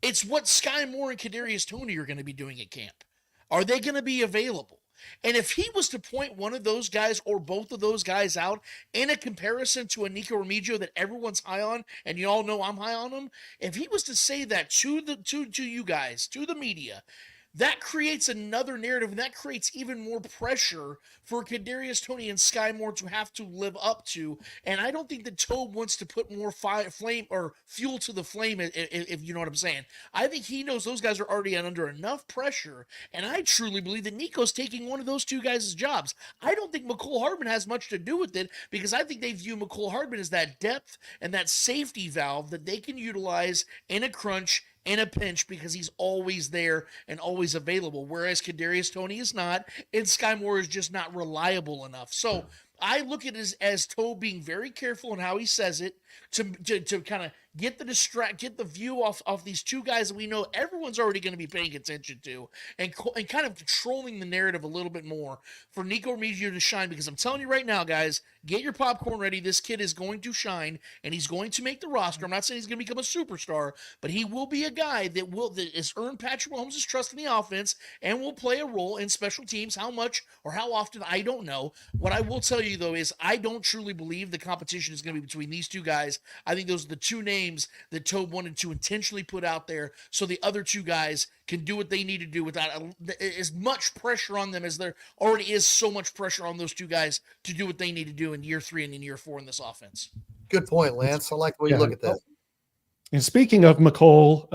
It's what Sky Moore and Kadarius Toney are going to be doing at camp. Are they going to be available? And if he was to point one of those guys or both of those guys out in a comparison to a Nico Remigio that everyone's high on, and you all know I'm high on him, if he was to say that to you guys, to the media, that creates another narrative, and that creates even more pressure for Kadarius Toney and Sky Moore to have to live up to. And I don't think that Tobe wants to put more flame or fuel to the flame, if you know what I'm saying. I think he knows those guys are already under enough pressure, and I truly believe that Nico's taking one of those two guys' jobs. I don't think McCole Hardman has much to do with it, because I think they view McCole Hardman as that depth and that safety valve that they can utilize in a crunch, in a pinch, because he's always there and always available, whereas Kadarius Toney is not, and Sky Moore is just not reliable enough. So I look at it as Tobe being very careful in how he says it to kind of get the view off these two guys that we know everyone's already going to be paying attention to, and kind of controlling the narrative a little bit more for Nico Remigio to shine. Because I'm telling you right now, guys, get your popcorn ready. This kid is going to shine, and he's going to make the roster. I'm not saying he's going to become a superstar, but he will be a guy that has earned Patrick Mahomes' trust in the offense and will play a role in special teams. How much or how often, I don't know. What I will tell you, though, is I don't truly believe the competition is going to be between these two guys. I think those are the two names that Tobe wanted to intentionally put out there so the other two guys can do what they need to do without as much pressure on them as there already is so much pressure on those two guys to do what they need to do in year 3 and in year 4 in this offense. Good point, Lance. I like the way you look at that. And speaking of McCole,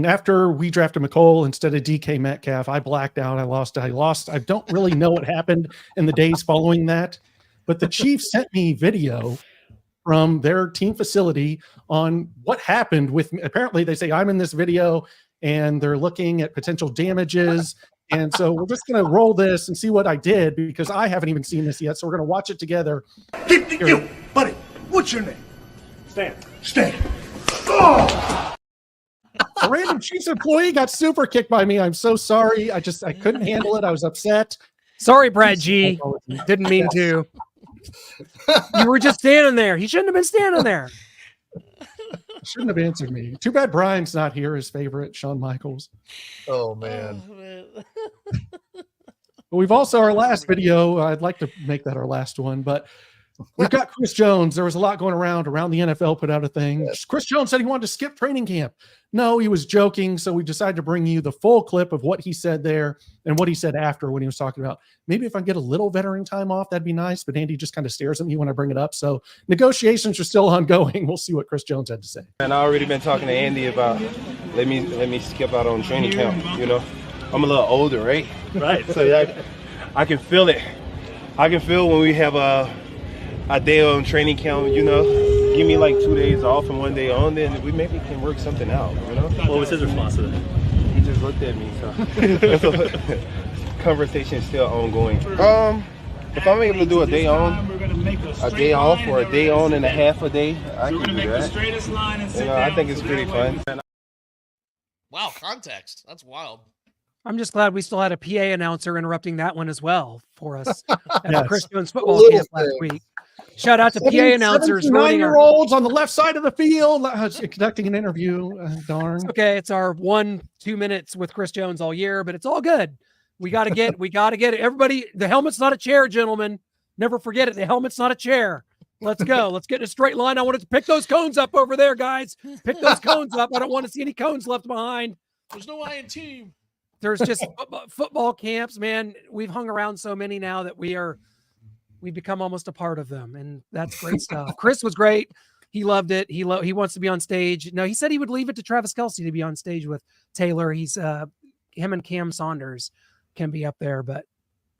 after we drafted McCole instead of DK Metcalf, I blacked out. I lost. I don't really know what happened in the days following that, but the Chiefs sent me video from their team facility on what happened with me. Apparently they say I'm in this video and they're looking at potential damages. And so we're just going to roll this and see what I did, because I haven't even seen this yet. So we're going to watch it together. You, buddy, what's your name? Stan. Oh! A random Chiefs employee got super kicked by me. I'm so sorry. I couldn't handle it. I was upset. Sorry, Brad G. Didn't mean to. You were just standing there. He shouldn't have been standing there. Shouldn't have answered me. Too bad Brian's not here, his favorite, Shawn Michaels. Oh, man. We've also, our last video, I'd like to make that our last one, but we've got Chris Jones. There was a lot going around the NFL put out a thing. Yes. Chris Jones said he wanted to skip training camp. No, he was joking. So we decided to bring you the full clip of what he said there and what he said after when he was talking about maybe if I get a little veteran time off, that'd be nice. But Andy just kind of stares at me when I bring it up. So negotiations are still ongoing. We'll see what Chris Jones had to say. And I already been talking to Andy about let me skip out on training camp. You know, I'm a little older, right? Right. So yeah, I can feel it. I can feel when we have a day on training camp, you know, give me like 2 days off and 1 day on, then we maybe can work something out, you know? What was his response to that? He just looked at me, so conversation is still ongoing. If I'm able to do a day on, a day off, or a day on and a half a day, I can do that. You know, I think it's pretty fun. Wow, context. That's wild. I'm just glad we still had a PA announcer interrupting that one as well for us at Yes. the Chris Jones football camp last week. Shout out to PA announcers. 9-year-olds on the left side of the field conducting an interview. Darn. Okay, it's our 1-2 minutes with Chris Jones all year, but it's all good. We got to get it. Everybody, the helmet's not a chair, gentlemen. Never forget it. The helmet's not a chair. Let's go. Let's get in a straight line. I wanted to pick those cones up over there, guys. Pick those cones up. I don't want to see any cones left behind. There's no I in team. There's just football camps, man. We've hung around so many now that we've become almost a part of them, and that's great stuff. Chris was great. He loved it. He wants to be on stage. No, he said he would leave it to Travis Kelce to be on stage with Taylor. He's him and Cam Saunders can be up there, but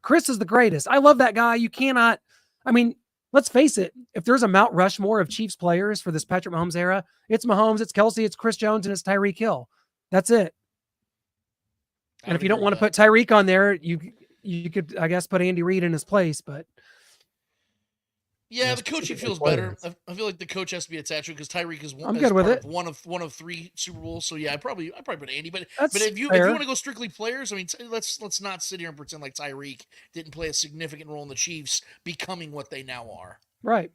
Chris is the greatest. I love that guy. You cannot. I mean, let's face it. If there's a Mount Rushmore of Chiefs players for this Patrick Mahomes era, it's Mahomes, it's Kelce, it's Chris Jones, and it's Tyreek Hill. That's it. And if you don't want to put Tyreek on there, you could, I guess, put Andy Reid in his place. But yeah, the coaching feels better. I feel like the coach has to be attached to it because Tyreek is I'm good with it. One of 3 Super Bowls. So yeah, I probably put Andy. But That's if you fair. want to go strictly players, I mean, let's not sit here and pretend like Tyreek didn't play a significant role in the Chiefs becoming what they now are. Right.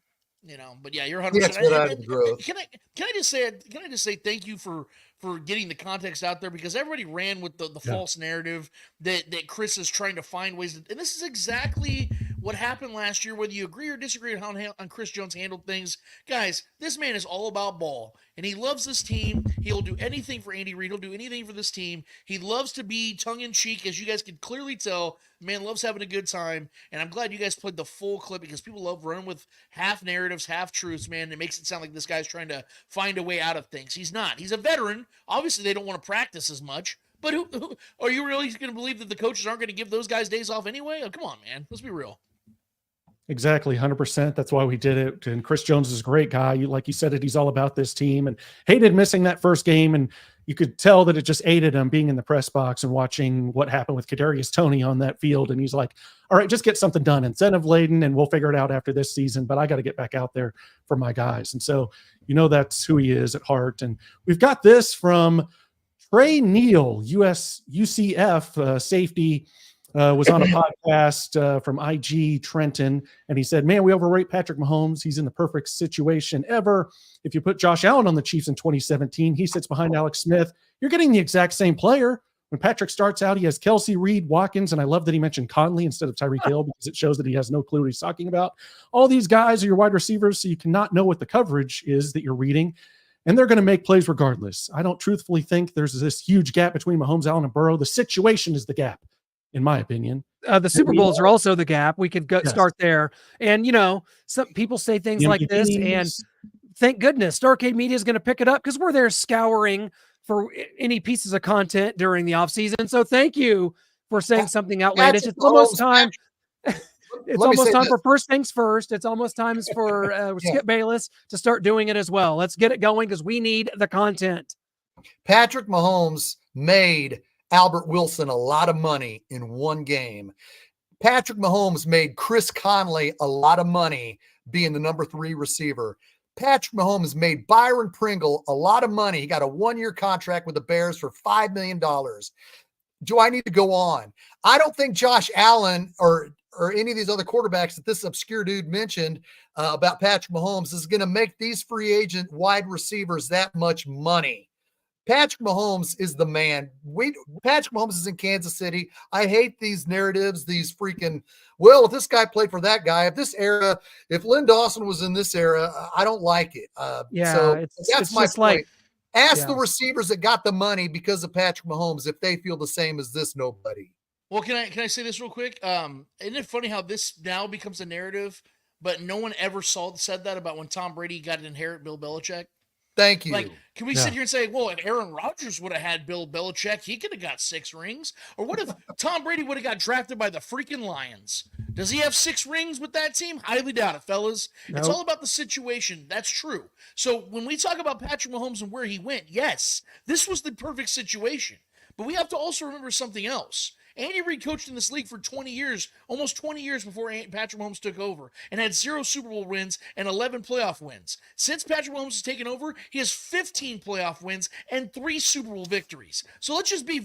You know, but yeah, you're 100%. Can I just say thank you for getting the context out there, because everybody ran with the false narrative that Chris is trying to find ways to, and this is exactly what happened last year, whether you agree or disagree on how Chris Jones handled things. Guys, this man is all about ball, and he loves this team. He'll do anything for Andy Reid. He'll do anything for this team. He loves to be tongue-in-cheek, as you guys can clearly tell. The man loves having a good time, and I'm glad you guys played the full clip because people love running with half narratives, half truths, man. It makes it sound like this guy's trying to find a way out of things. He's not. He's a veteran. Obviously, they don't want to practice as much. But who are you really going to believe that the coaches aren't going to give those guys days off anyway? Oh, come on, man. Let's be real. Exactly, 100%. That's why we did it. And Chris Jones is a great guy. Like you said, he's all about this team and hated missing that first game. And you could tell that it just aided him being in the press box and watching what happened with Kadarius Toney on that field. And he's like, all right, just get something done, incentive laden, and we'll figure it out after this season. But I got to get back out there for my guys. And so, that's who he is at heart. And we've got this from Trey Neal, UCF safety, was on a podcast from IG Trenton, and he said, man, we overrate Patrick Mahomes. He's in the perfect situation ever. If you put Josh Allen on the Chiefs in 2017, he sits behind Alex Smith. You're getting the exact same player. When Patrick starts out, he has Kelsey, Reed, Watkins, and I love that he mentioned Conley instead of Tyreek Hill because it shows that he has no clue what he's talking about. All these guys are your wide receivers, so you cannot know what the coverage is that you're reading. And they're going to make plays regardless. I don't truthfully think there's this huge gap between Mahomes, Allen, and Burrow. The situation is the gap, in my opinion. The Super Bowls are also the gap. We could start there. And, some people say things like this, and thank goodness Starcade Media is going to pick it up because we're there scouring for any pieces of content during the offseason. So thank you for saying something outlandish. It's almost time. It's almost time for first things first. It's almost time for Skip Bayless to start doing it as well. Let's get it going because we need the content. Patrick Mahomes made Albert Wilson a lot of money in one game. Patrick Mahomes made Chris Conley a lot of money being the number 3 receiver. Patrick Mahomes made Byron Pringle a lot of money. He got a 1-year contract with the Bears for $5 million. Do I need to go on? I don't think Josh Allen or any of these other quarterbacks that this obscure dude mentioned about Patrick Mahomes is going to make these free agent wide receivers that much money. Patrick Mahomes is the man. Patrick Mahomes is in Kansas City. I hate these narratives, these freaking, if this guy played for that guy, if Lynn Dawson was in this era, I don't like it. That's my point. Ask the receivers that got the money because of Patrick Mahomes if they feel the same as this nobody. Well, can I say this real quick? Isn't it funny how this now becomes a narrative, but no one ever said that about when Tom Brady got to inherit Bill Belichick? Thank you. Like, can we sit here and say, well, if Aaron Rodgers would have had Bill Belichick, he could have got 6 rings? Or what if Tom Brady would have got drafted by the freaking Lions? Does he have 6 rings with that team? Highly doubt it, fellas. Nope. It's all about the situation. That's true. So when we talk about Patrick Mahomes and where he went, yes, this was the perfect situation. But we have to also remember something else. Andy Reid coached in this league for 20 years, almost 20 years before Patrick Mahomes took over, and had 0 Super Bowl wins and 11 playoff wins. Since Patrick Mahomes has taken over, he has 15 playoff wins and 3 Super Bowl victories. So let's be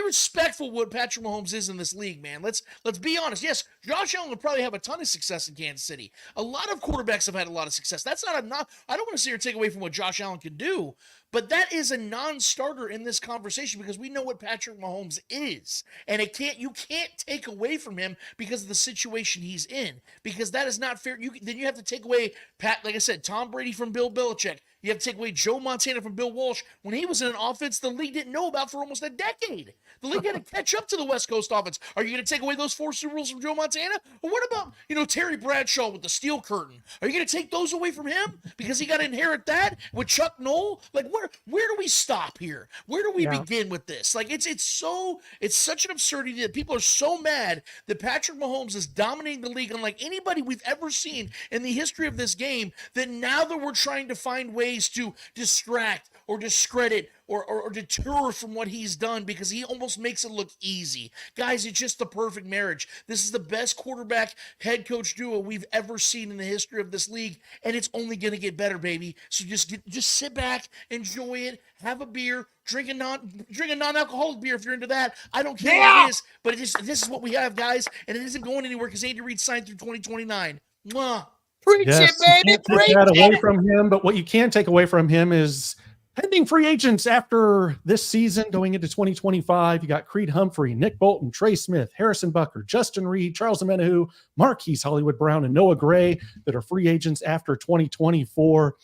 respectful of what Patrick Mahomes is in this league, man. Let's be honest. Yes, Josh Allen would probably have a ton of success in Kansas City. A lot of quarterbacks have had a lot of success. I don't want to sit here and take away from what Josh Allen can do. But that is a non-starter in this conversation because we know what Patrick Mahomes is. And you can't take away from him because of the situation he's in. Because that is not fair. Then you have to take away, like I said, Tom Brady from Bill Belichick. You have to take away Joe Montana from Bill Walsh when he was in an offense the league didn't know about for almost a decade. The league had to catch up to the West Coast offense. Are you going to take away those 4 Super Bowls from Joe Montana? Or what about, Terry Bradshaw with the steel curtain? Are you going to take those away from him because he got to inherit that with Chuck Noll? Like, where do we stop here? Where do we begin with this? Like, it's such an absurdity that people are so mad that Patrick Mahomes is dominating the league unlike anybody we've ever seen in the history of this game, that now that we're trying to find ways to distract or discredit or deter from what he's done because he almost makes it look easy. Guys, it's just the perfect marriage. This is the best quarterback head coach duo we've ever seen in the history of this league, and it's only going to get better, baby. So just sit back, enjoy it, have a beer, drink a non-alcoholic beer if you're into that. I don't care what it is, but this is what we have, guys, and it isn't going anywhere because Andy Reid signed through 2029. Mwah. Preach it, baby. Preach that away from him, but what you can take away from him is Pending free agents after this season going into 2025, you got Creed Humphrey, Nick Bolton, Trey Smith, Harrison Butker, Justin Reed, Charles Omenihu, Marquise Hollywood Brown, and Noah Gray that are free agents after 2024.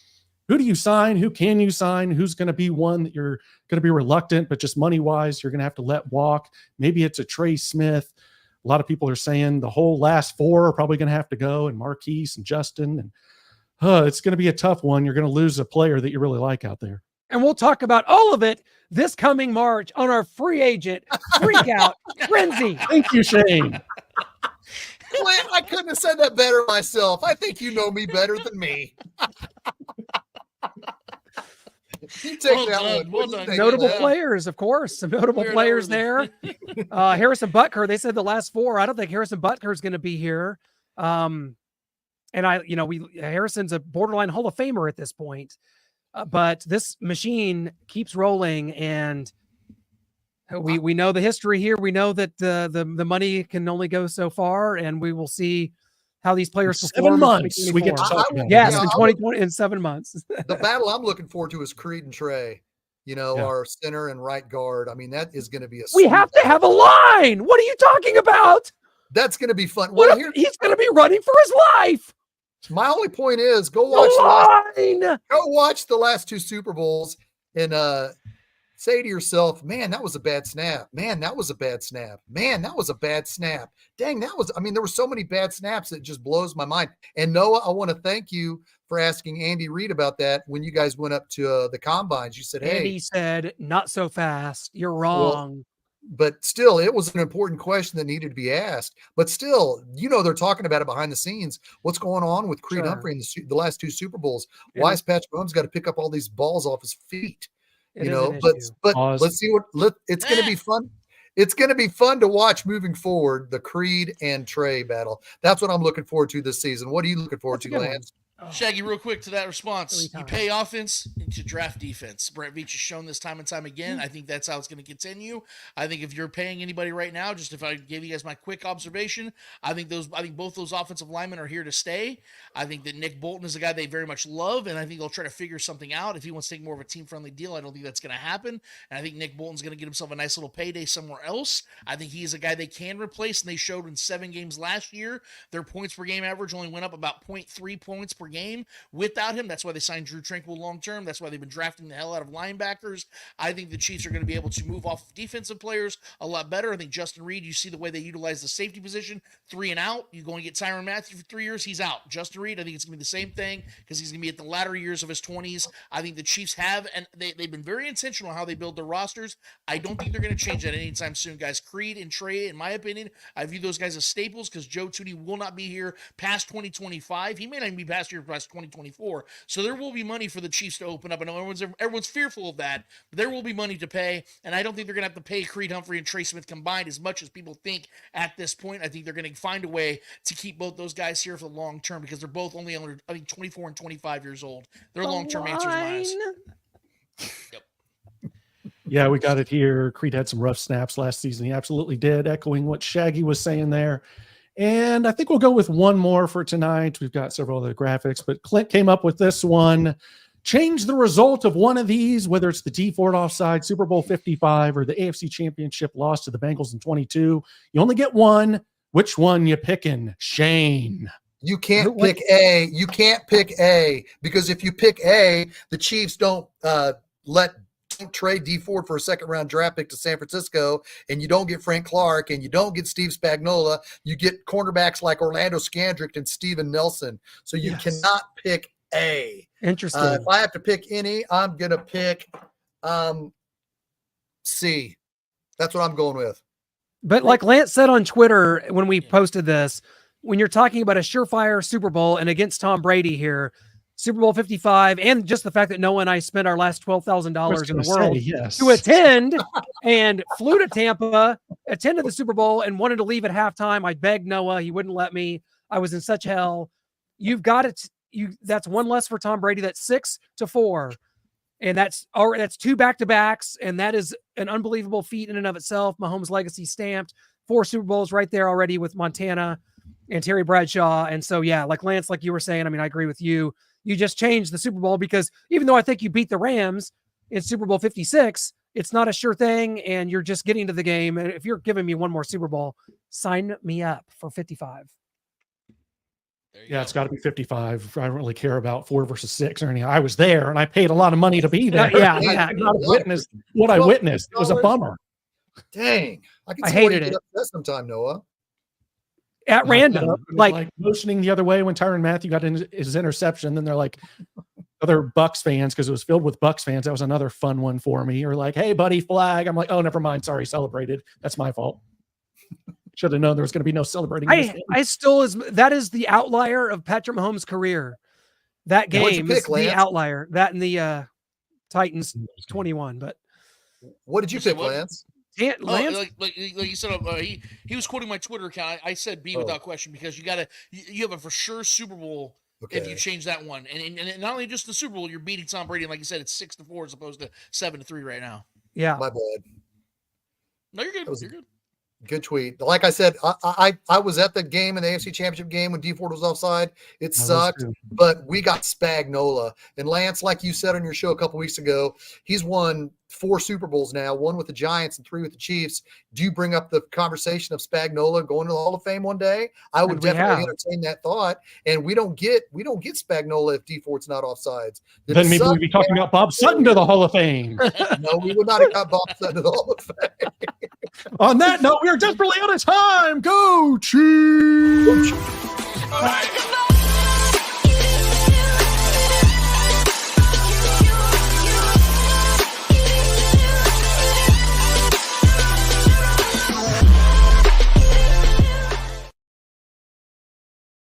Who do you sign? Who can you sign? Who's going to be one that you're going to be reluctant, but just money-wise, you're going to have to let walk? Maybe it's a Trey Smith. A lot of people are saying the whole last four are probably going to have to go, and Marquise and Justin. And it's going to be a tough one. You're going to lose a player that you really like out there. And we'll talk about all of it this coming March on our free agent freak out frenzy. Thank you, Shane. Clint, I couldn't have said that better myself. I think you know me better than me. You take that one. Notable players, of course. Some notable players there. Harrison Butker, they said the last four. I don't think Harrison Butker is going to be here. And Harrison's a borderline Hall of Famer at this point. But this machine keeps rolling, and we know the history here. We know that the money can only go so far, and we will see how these players perform. 7 months. We get to talk about yes, in 2020, in 7 months. The battle I'm looking forward to is Creed and Trey. Our center and right guard. I mean, that is going to be we have to have a line. What are you talking about? That's going to be fun. He's going to be running for his life. My only point is go watch the last two Super Bowls and say to yourself, man, that was a bad snap. Man, that was a bad snap. Man, that was a bad snap. Dang, there were so many bad snaps that just blows my mind. And Noah, I want to thank you for asking Andy Reid about that when you guys went up to the combines. You said, hey. Andy said, not so fast. You're wrong. Well, but still, it was an important question that needed to be asked. But still, they're talking about it behind the scenes. What's going on with Creed Humphrey in the last two Super Bowls? Why has Patrick Mahomes got to pick up all these balls off his feet? But let's see it's going to be fun. It's going to be fun to watch moving forward, the Creed and Trey battle. That's what I'm looking forward to this season. What are you looking forward to, Lance? Shaggy, real quick to that response. You pay offense to draft defense. Brent Veach has shown this time and time again. I think that's how it's going to continue. I think if you're paying anybody right now, just if I gave you guys my quick observation, I think both those offensive linemen are here to stay. I think that Nick Bolton is a guy they very much love, and I think they'll try to figure something out. If he wants to take more of a team-friendly deal, I don't think that's going to happen. And I think Nick Bolton's going to get himself a nice little payday somewhere else. I think he's a guy they can replace, and they showed in 7 games last year, their points per game average only went up about 0.3 points per game without him. That's why they signed Drew Tranquill long-term. That's why they've been drafting the hell out of linebackers. I think the Chiefs are going to be able to move off of defensive players a lot better. I think Justin Reed, you see the way they utilize the safety position, 3 and out. You're going to get Tyrann Mathieu for 3 years. He's out. Justin Reed, I think it's going to be the same thing because he's going to be at the latter years of his 20s. I think the Chiefs have, and they've been very intentional on how they build their rosters. I don't think they're going to change that anytime soon, guys. Creed and Trey, in my opinion, I view those guys as staples because Joe Thuney will not be here past 2025. He may not even be past here past 2024. So there will be money for the Chiefs to open up. I know everyone's fearful of that, but there will be money to pay, and I don't think they're going to have to pay Creed Humphrey and Trey Smith combined as much as people think at this point. I think they're going to find a way to keep both those guys here for the long term because they're both only under, 24 and 25 years old. They're long-term answers in my eyes. Yep. Yeah, we got it here. Creed had some rough snaps last season. He absolutely did, echoing what Shaggy was saying there. And I think we'll go with one more for tonight. We've got several other graphics, but Clint came up with this one. Change the result of one of these, whether it's the D Ford offside, Super Bowl 55, or the AFC Championship loss to the Bengals in 22. You only get one. Which one you picking, Shane? You can't pick A. You can't pick A because if you pick A, the Chiefs don't trade D Ford for a second-round draft pick to San Francisco, and you don't get Frank Clark, and you don't get Steve Spagnuolo. You get cornerbacks like Orlando Scandrick and Steven Nelson. So you cannot pick A. Interesting. If I have to pick any, I'm going to pick C. That's what I'm going with. But like Lance said on Twitter when we posted this, when you're talking about a surefire Super Bowl and against Tom Brady here, Super Bowl 55, and just the fact that Noah and I spent our last $12,000 in the world to attend and flew to Tampa, attended the Super Bowl, and wanted to leave at halftime. I begged Noah. He wouldn't let me. I was in such hell. You've got it. That's one less for Tom Brady. That's 6-4. And that's 2 back-to-backs, and that is an unbelievable feat in and of itself. Mahomes' legacy stamped. 4 Super Bowls right there already with Montana and Terry Bradshaw. And so, yeah, like Lance, like you were saying, I mean, I agree with you. You just changed the Super Bowl because even though I think you beat the Rams, in Super Bowl 56, it's not a sure thing, and you're just getting to the game. And if you're giving me one more Super Bowl, sign me up for 55. Yeah, it's got to be 55. I don't really care about 4 versus 6 or anything. I was there, and I paid a lot of money to be there. Yeah. I not witnessed what I witnessed. It was a bummer. Dang, I hated it. Sometime, Noah. At random, like motioning the other way when Tyrann Mathieu got his interception. Then they're like, other Bucks fans, because it was filled with Bucks fans. That was another fun one for me. Or like, hey, buddy, flag. I'm like, oh, never mind. Sorry, celebrated. That's my fault. Should have known there was going to be no celebrating. That is the outlier of Patrick Mahomes' career. That game is the outlier. That and the Titans 21. But what did you pick, Lance? Lance? Like you said, he was quoting my Twitter account. I said B without question, because you have a for sure Super Bowl if you change that one, and not only just the Super Bowl, you're beating Tom Brady. And like you said, it's 6-4 as opposed to 7-3 right now. Yeah, my bad. No, you're good. You're good. Good tweet. Like I said, I was at the game in the AFC Championship game when D Ford was offside. It sucked, but we got Spagnuolo. And Lance, like you said on your show a couple weeks ago, he's won 4 Super Bowls now, 1 with the Giants and 3 with the Chiefs. Do you bring up the conversation of Spagnuolo going to the Hall of Fame one day? I would definitely entertain that thought. And we don't get Spagnuolo if D Ford's not offsides. Then maybe we'd be talking about Bob Sutton to the Hall of Fame. No, we would not have got Bob Sutton to the Hall of Fame. On that note, we are desperately out of time. Go Chiefs!